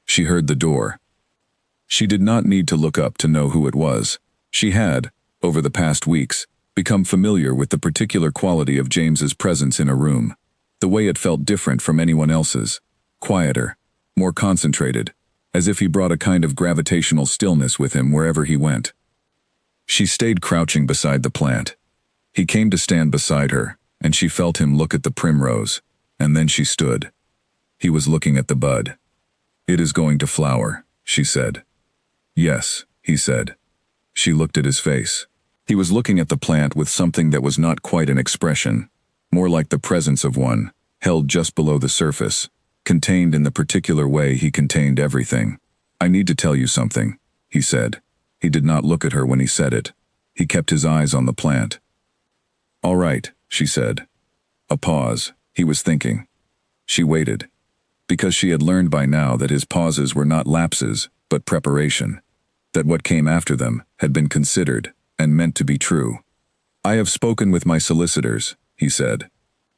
She heard the door. She did not need to look up to know who it was. She had, over the past weeks, become familiar with the particular quality of James's presence in a room. The way it felt different from anyone else's. Quieter, more concentrated, as if he brought a kind of gravitational stillness with him wherever he went. She stayed crouching beside the plant. He came to stand beside her, and she felt him look at the primrose, and then she stood. He was looking at the bud. "It is going to flower," she said. "Yes," he said. She looked at his face. He was looking at the plant with something that was not quite an expression, more like the presence of one, held just below the surface, contained in the particular way he contained everything. "I need to tell you something," he said. He did not look at her when he said it. He kept his eyes on the plant. "All right," she said. A pause. He was thinking. She waited, because she had learned by now that his pauses were not lapses, but preparation, that what came after them had been considered and meant to be true. "I have spoken with my solicitors," he said.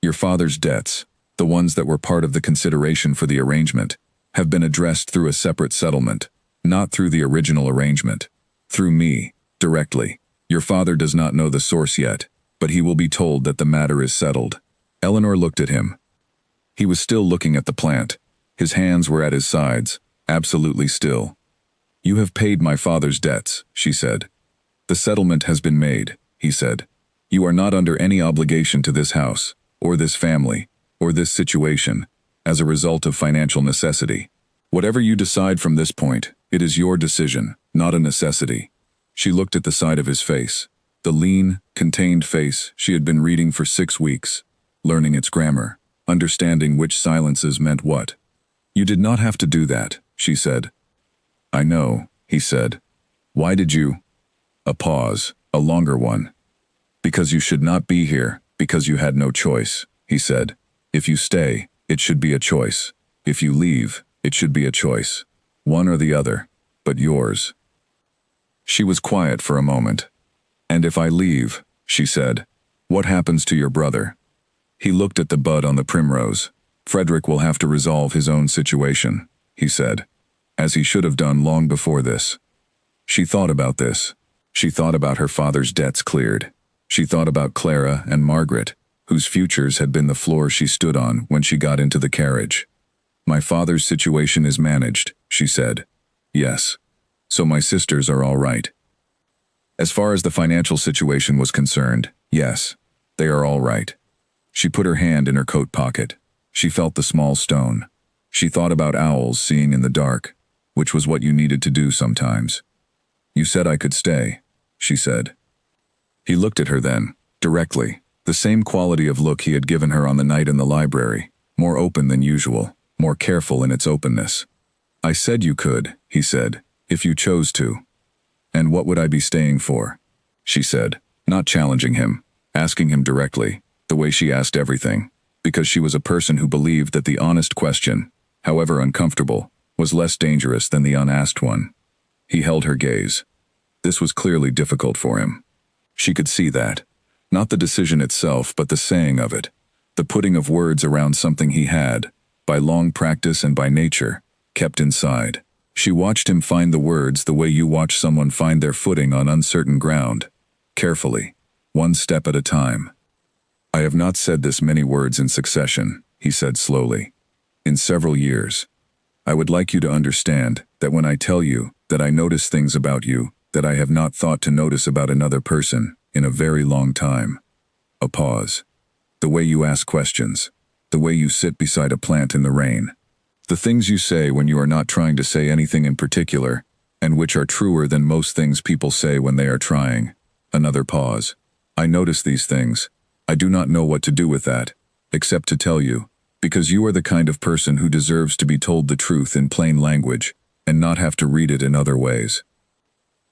"Your father's debts, the ones that were part of the consideration for the arrangement, have been addressed through a separate settlement, not through the original arrangement. Through me, directly. Your father does not know the source yet, but he will be told that the matter is settled." Eleanor looked at him. He was still looking at the plant. His hands were at his sides, absolutely still. "You have paid my father's debts," she said. "The settlement has been made," he said. "You are not under any obligation to this house, or this family, or this situation, as a result of financial necessity. Whatever you decide from this point, it is your decision, not a necessity." She looked at the side of his face, the lean, contained face she had been reading for 6 weeks, learning its grammar, understanding which silences meant what. "You did not have to do that," she said. "I know," he said. "Why did you?" A pause, a longer one. "Because you should not be here, because you had no choice," he said. "If you stay, it should be a choice. If you leave, it should be a choice. One or the other, but yours." She was quiet for a moment. "And if I leave," she said, "what happens to your brother?" He looked at the bud on the primrose. "Frederick will have to resolve his own situation," he said, as he should have done long before this. She thought about this. She thought about her father's debts cleared. She thought about Clara and Margaret, whose futures had been the floor she stood on when she got into the carriage. "My father's situation is managed," she said. "Yes. So my sisters are all right." As far as the financial situation was concerned, yes, they are all right. She put her hand in her coat pocket. She felt the small stone. She thought about owls seeing in the dark, which was what you needed to do sometimes. "You said I could stay," she said. He looked at her then, directly, the same quality of look he had given her on the night in the library, more open than usual, more careful in its openness. "I said you could," he said, "if you chose to." "And what would I be staying for?" she said, not challenging him, asking him directly, the way she asked everything, because she was a person who believed that the honest question, however uncomfortable, was less dangerous than the unasked one. He held her gaze. This was clearly difficult for him. She could see that. Not the decision itself, but the saying of it, the putting of words around something he had, by long practice and by nature, kept inside. She watched him find the words the way you watch someone find their footing on uncertain ground, carefully, one step at a time. "I have not said this many words in succession," he said slowly, "in several years. I would like you to understand that when I tell you that I notice things about you that I have not thought to notice about another person in a very long time." A pause. "The way you ask questions, the way you sit beside a plant in the rain, the things you say when you are not trying to say anything in particular, and which are truer than most things people say when they are trying." Another pause. "I notice these things. I do not know what to do with that, except to tell you. Because you are the kind of person who deserves to be told the truth in plain language, and not have to read it in other ways."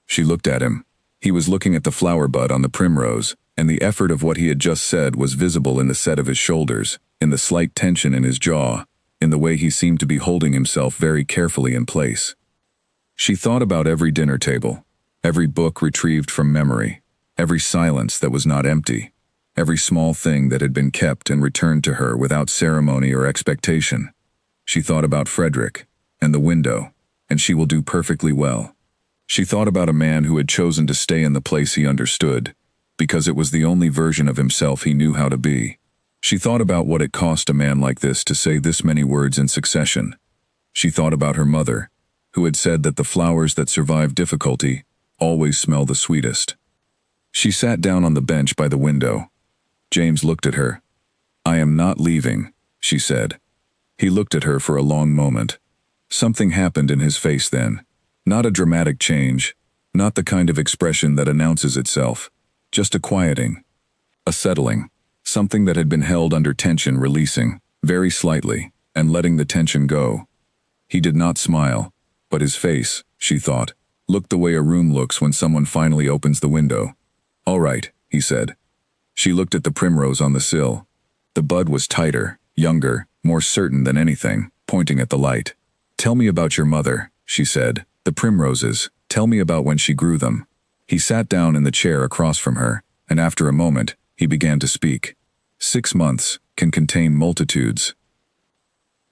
She looked at him. He was looking at the flower bud on the primrose, and the effort of what he had just said was visible in the set of his shoulders, in the slight tension in his jaw, in the way he seemed to be holding himself very carefully in place. She thought about every dinner table, every book retrieved from memory, every silence that was not empty, every small thing that had been kept and returned to her without ceremony or expectation. She thought about Frederick, and the window, and she will do perfectly well. She thought about a man who had chosen to stay in the place he understood, because it was the only version of himself he knew how to be. She thought about what it cost a man like this to say this many words in succession. She thought about her mother, who had said that the flowers that survive difficulty always smell the sweetest. She sat down on the bench by the window. James looked at her. "I am not leaving," she said. He looked at her for a long moment. Something happened in his face then. Not a dramatic change, not the kind of expression that announces itself, just a quieting, a settling, something that had been held under tension releasing, very slightly, and letting the tension go. He did not smile, but his face, she thought, looked the way a room looks when someone finally opens the window. "All right," he said. She looked at the primrose on the sill. The bud was tighter, younger, more certain than anything, pointing at the light. "Tell me about your mother," she said. "The primroses, tell me about when she grew them." He sat down in the chair across from her, and after a moment, he began to speak. 6 months can contain multitudes.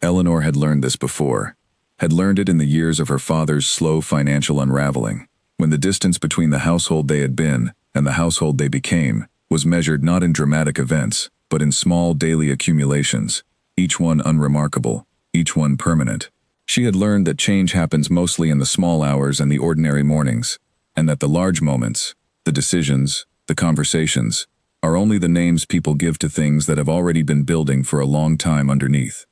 Eleanor had learned this before, had learned it in the years of her father's slow financial unraveling, when the distance between the household they had been and the household they became was measured not in dramatic events, but in small daily accumulations, each one unremarkable, each one permanent. She had learned that change happens mostly in the small hours and the ordinary mornings, and that the large moments, the decisions, the conversations, are only the names people give to things that have already been building for a long time underneath.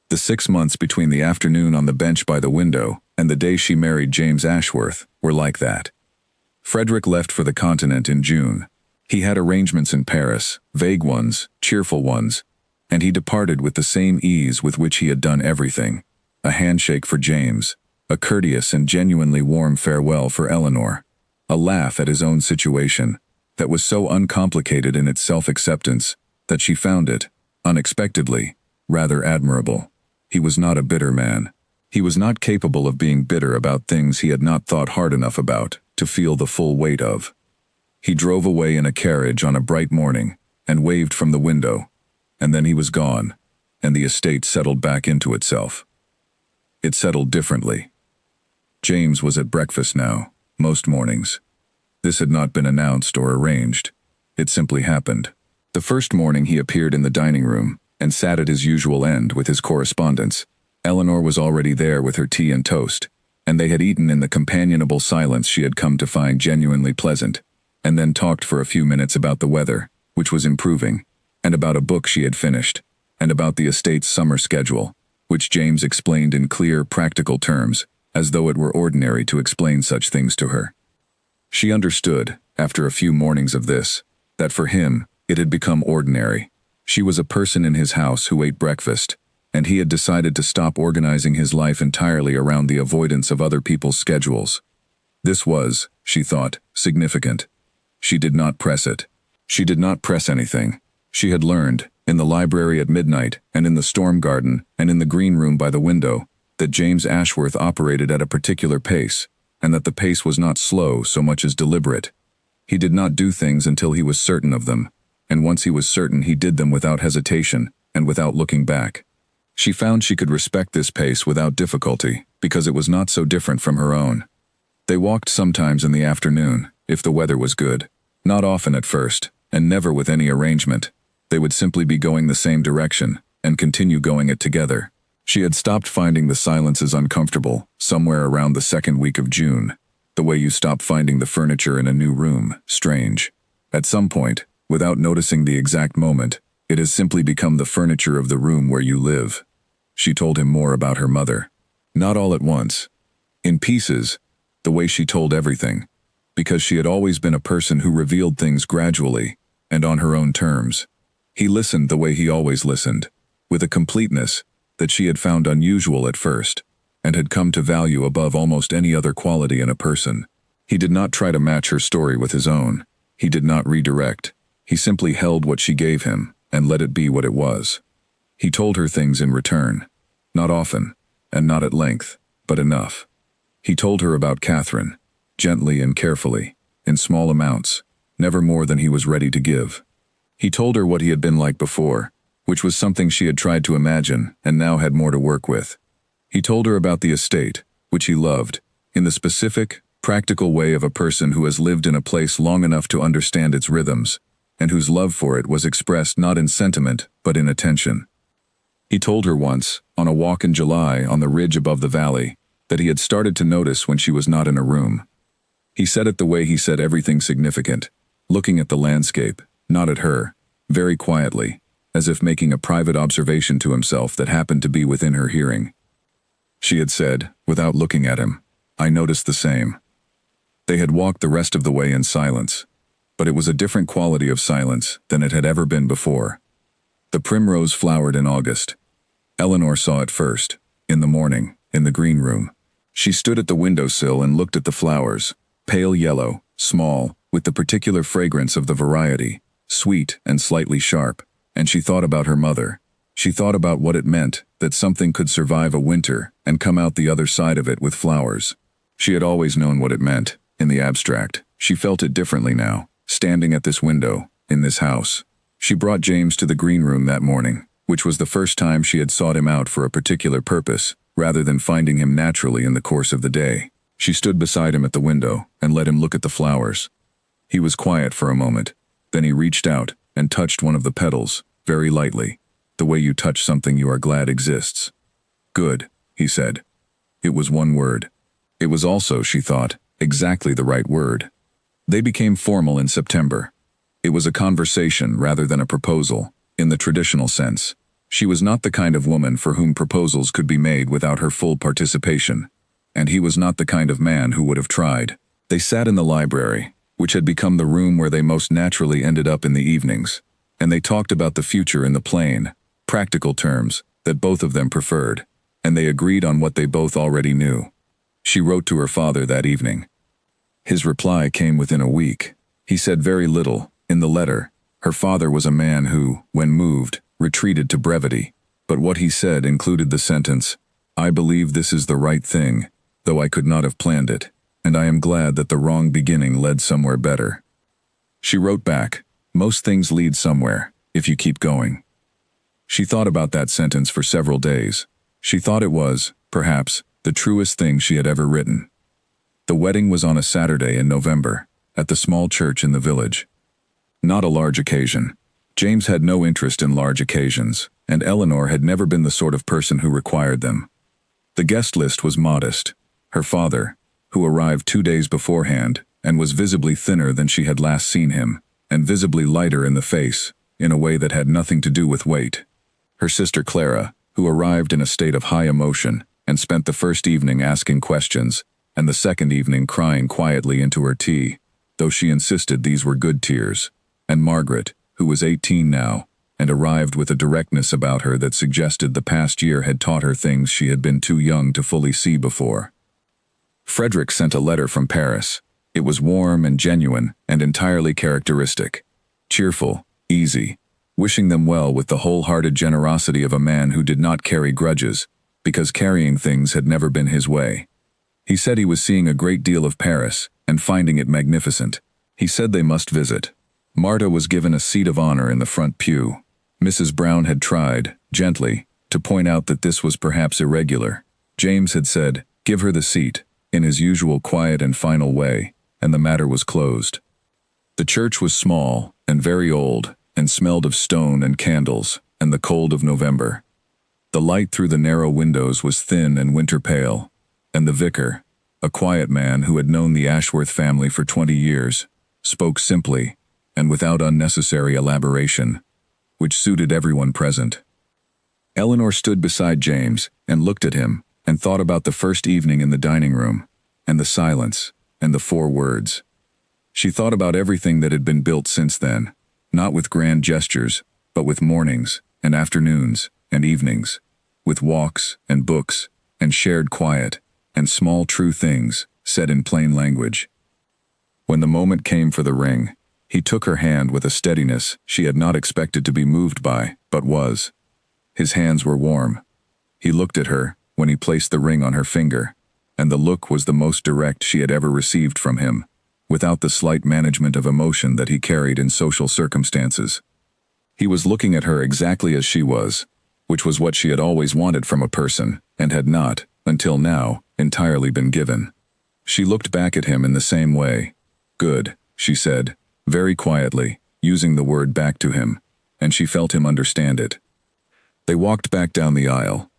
The 6 months between the afternoon on the bench by the window and the day she married James Ashworth were like that. Frederick left for the continent in June. He had arrangements in Paris, vague ones, cheerful ones, and he departed with the same ease with which he had done everything. A handshake for James, a courteous and genuinely warm farewell for Eleanor, a laugh at his own situation that was so uncomplicated in its self-acceptance that she found it, unexpectedly, rather admirable. He was not a bitter man. He was not capable of being bitter about things he had not thought hard enough about to feel the full weight of. He drove away in a carriage on a bright morning and waved from the window, and then he was gone, and the estate settled back into itself. It settled differently. James was at breakfast now, most mornings. This had not been announced or arranged. It simply happened. The first morning he appeared in the dining room and sat at his usual end with his correspondence. Eleanor was already there with her tea and toast, and they had eaten in the companionable silence she had come to find genuinely pleasant, and then talked for a few minutes about the weather, which was improving, and about a book she had finished, and about the estate's summer schedule, which James explained in clear, practical terms, as though it were ordinary to explain such things to her. She understood, after a few mornings of this, that for him, it had become ordinary. She was a person in his house who ate breakfast, and he had decided to stop organizing his life entirely around the avoidance of other people's schedules. This was, she thought, significant. She did not press it. She did not press anything. She had learned, in the library at midnight, and in the storm garden, and in the green room by the window, that James Ashworth operated at a particular pace, and that the pace was not slow so much as deliberate. He did not do things until he was certain of them, and once he was certain he did them without hesitation and without looking back. She found she could respect this pace without difficulty, because it was not so different from her own. They walked sometimes in the afternoon, if the weather was good, not often at first, and never with any arrangement. They would simply be going the same direction, and continue going it together. She had stopped finding the silences uncomfortable, somewhere around the second week of June, the way you stop finding the furniture in a new room strange. At some point, without noticing the exact moment, it has simply become the furniture of the room where you live. She told him more about her mother. Not all at once. In pieces, the way she told everything, because she had always been a person who revealed things gradually, and on her own terms. He listened the way he always listened, with a completeness that she had found unusual at first, and had come to value above almost any other quality in a person. He did not try to match her story with his own. He did not redirect. He simply held what she gave him, and let it be what it was. He told her things in return. Not often, and not at length, but enough. He told her about Catherine, gently and carefully, in small amounts, never more than he was ready to give. He told her what he had been like before, which was something she had tried to imagine and now had more to work with. He told her about the estate, which he loved, in the specific, practical way of a person who has lived in a place long enough to understand its rhythms, and whose love for it was expressed not in sentiment but in attention. He told her once, on a walk in July on the ridge above the valley, that he had started to notice when she was not in a room. He said it the way he said everything significant, looking at the landscape, not at her, very quietly, as if making a private observation to himself that happened to be within her hearing. She had said, without looking at him, "I noticed the same." They had walked the rest of the way in silence, but it was a different quality of silence than it had ever been before. The primrose flowered in August. Eleanor saw it first, in the morning, in the green room. She stood at the windowsill and looked at the flowers, pale yellow, small, with the particular fragrance of the variety, sweet and slightly sharp, and she thought about her mother. She thought about what it meant that something could survive a winter and come out the other side of it with flowers. She had always known what it meant, in the abstract. She felt it differently now, standing at this window, in this house. She brought James to the green room that morning, which was the first time she had sought him out for a particular purpose, rather than finding him naturally in the course of the day. She stood beside him at the window and let him look at the flowers. He was quiet for a moment. Then he reached out and touched one of the petals, very lightly, the way you touch something you are glad exists. "Good," he said. It was one word. It was also, she thought, exactly the right word. They became formal in September. It was a conversation rather than a proposal, in the traditional sense. She was not the kind of woman for whom proposals could be made without her full participation, and he was not the kind of man who would have tried. They sat in the library, which had become the room where they most naturally ended up in the evenings, and they talked about the future in the plain, practical terms that both of them preferred, and they agreed on what they both already knew. She wrote to her father that evening. His reply came within a week. He said very little. In the letter, her father was a man who, when moved, retreated to brevity, but what he said included the sentence, "I believe this is the right thing, though I could not have planned it, and I am glad that the wrong beginning led somewhere better." She wrote back, "Most things lead somewhere, if you keep going." She thought about that sentence for several days. She thought it was, perhaps, the truest thing she had ever written. The wedding was on a Saturday in November, at the small church in the village. Not a large occasion. James had no interest in large occasions, and Eleanor had never been the sort of person who required them. The guest list was modest. Her father, who arrived 2 days beforehand, and was visibly thinner than she had last seen him, and visibly lighter in the face, in a way that had nothing to do with weight. Her sister Clara, who arrived in a state of high emotion, and spent the first evening asking questions, and the second evening crying quietly into her tea, though she insisted these were good tears. And Margaret, who was 18 now, and arrived with a directness about her that suggested the past year had taught her things she had been too young to fully see before. Frederick sent a letter from Paris. It was warm and genuine and entirely characteristic. Cheerful, easy, wishing them well with the wholehearted generosity of a man who did not carry grudges, because carrying things had never been his way. He said he was seeing a great deal of Paris and finding it magnificent. He said they must visit. Marta was given a seat of honor in the front pew. Mrs. Brown had tried, gently, to point out that this was perhaps irregular. James had said, "Give her the seat," in his usual quiet and final way, and the matter was closed. The church was small and very old, and smelled of stone and candles, and the cold of November. The light through the narrow windows was thin and winter pale, and the vicar, a quiet man who had known the Ashworth family for 20 years, spoke simply, and without unnecessary elaboration, which suited everyone present. Eleanor stood beside James and looked at him and thought about the first evening in the dining room, and the silence, and the 4 words. She thought about everything that had been built since then, not with grand gestures, but with mornings, and afternoons, and evenings, with walks and books and shared quiet and small true things said in plain language. When the moment came for the ring, he took her hand with a steadiness she had not expected to be moved by, but was. His hands were warm. He looked at her when he placed the ring on her finger, and the look was the most direct she had ever received from him, without the slight management of emotion that he carried in social circumstances. He was looking at her exactly as she was, which was what she had always wanted from a person, and had not, until now, entirely been given. She looked back at him in the same way. "Good," she said, very quietly, using the word back to him, and she felt him understand it. They walked back down the aisle.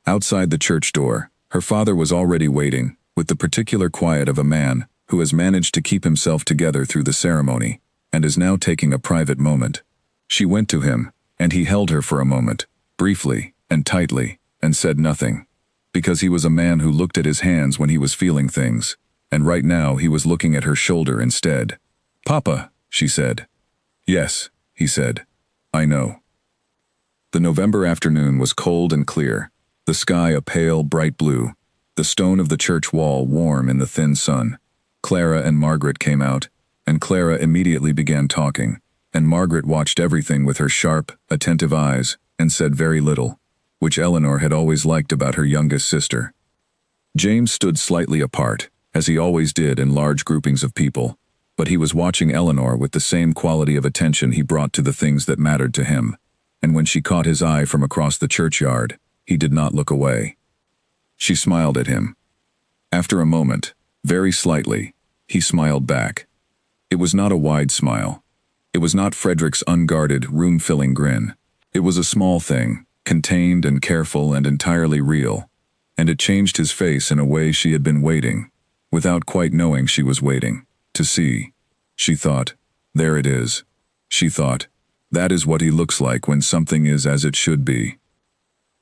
Outside the church door, her father was already waiting, with the particular quiet of a man who has managed to keep himself together through the ceremony, and is now taking a private moment. She went to him, and he held her for a moment, briefly and tightly, and said nothing, because he was a man who looked at his hands when he was feeling things, and right now he was looking at her shoulder instead. "Papa," she said. "Yes," he said. "I know." The November afternoon was cold and clear, the sky a pale, bright blue, the stone of the church wall warm in the thin sun. Clara and Margaret came out, and Clara immediately began talking, and Margaret watched everything with her sharp, attentive eyes, and said very little, which Eleanor had always liked about her youngest sister. James stood slightly apart, as he always did in large groupings of people, but he was watching Eleanor with the same quality of attention he brought to the things that mattered to him, and when she caught his eye from across the churchyard, he did not look away. She smiled at him. After a moment, very slightly, he smiled back. It was not a wide smile. It was not Frederick's unguarded, room-filling grin. It was a small thing, contained and careful and entirely real, and it changed his face in a way she had been waiting, without quite knowing she was waiting, to see. She thought, there it is. She thought, that is what he looks like when something is as it should be.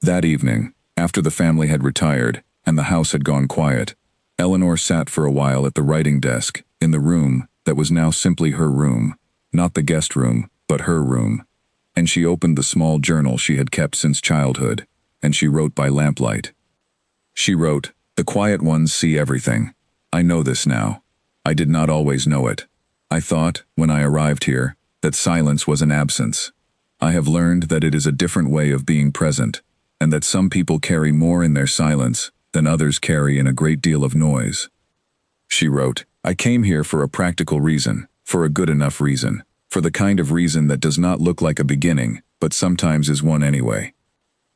That evening, after the family had retired and the house had gone quiet, Eleanor sat for a while at the writing desk in the room that was now simply her room, not the guest room, but her room, and she opened the small journal she had kept since childhood, and she wrote by lamplight. She wrote, "The quiet ones see everything. I know this now. I did not always know it. I thought, when I arrived here, that silence was an absence. I have learned that it is a different way of being present, and that some people carry more in their silence than others carry in a great deal of noise." She wrote, "I came here for a practical reason, for a good enough reason, for the kind of reason that does not look like a beginning, but sometimes is one anyway."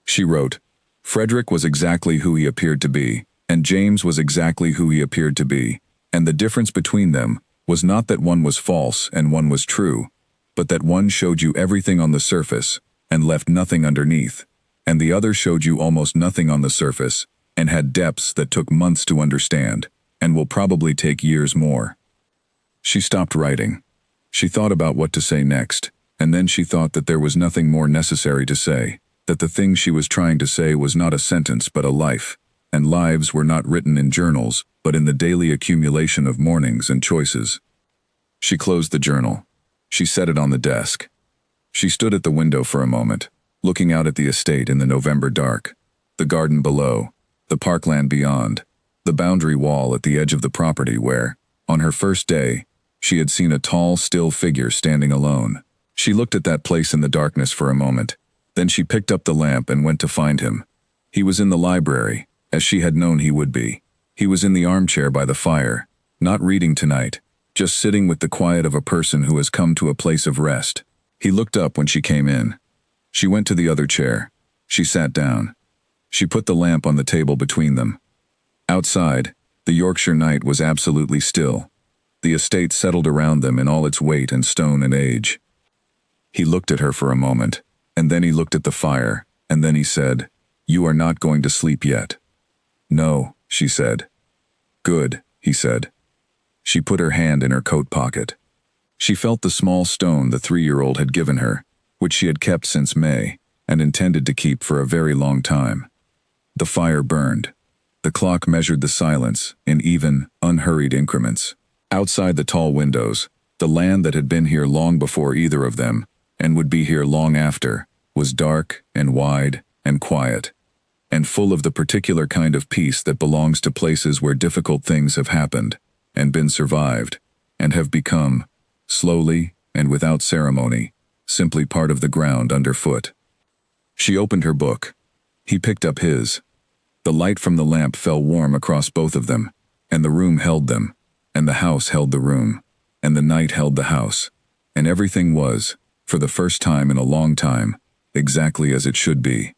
She wrote, "Frederick was exactly who he appeared to be, and James was exactly who he appeared to be, and the difference between them was not that one was false and one was true, but that one showed you everything on the surface and left nothing underneath, and the other showed you almost nothing on the surface and had depths that took months to understand and will probably take years more." She stopped writing. She thought about what to say next, and then she thought that there was nothing more necessary to say, that the thing she was trying to say was not a sentence but a life, and lives were not written in journals but in the daily accumulation of mornings and choices. She closed the journal. She set it on the desk. She stood at the window for a moment, looking out at the estate in the November dark, the garden below, the parkland beyond, the boundary wall at the edge of the property where, on her first day, she had seen a tall, still figure standing alone. She looked at that place in the darkness for a moment. Then she picked up the lamp and went to find him. He was in the library, as she had known he would be. He was in the armchair by the fire, not reading tonight, just sitting with the quiet of a person who has come to a place of rest. He looked up when she came in. She went to the other chair. She sat down. She put the lamp on the table between them. Outside, the Yorkshire night was absolutely still. The estate settled around them in all its weight and stone and age. He looked at her for a moment, and then he looked at the fire, and then he said, "You are not going to sleep yet." "No," she said. "Good," he said. She put her hand in her coat pocket. She felt the small stone the 3-year-old had given her, which she had kept since May, and intended to keep for a very long time. The fire burned. The clock measured the silence in even, unhurried increments. Outside the tall windows, the land that had been here long before either of them, and would be here long after, was dark and wide and quiet, and full of the particular kind of peace that belongs to places where difficult things have happened, and been survived, and have become, slowly and without ceremony, simply part of the ground underfoot. She opened her book. He picked up his. The light from the lamp fell warm across both of them, and the room held them, and the house held the room, and the night held the house, and everything was, for the first time in a long time, exactly as it should be.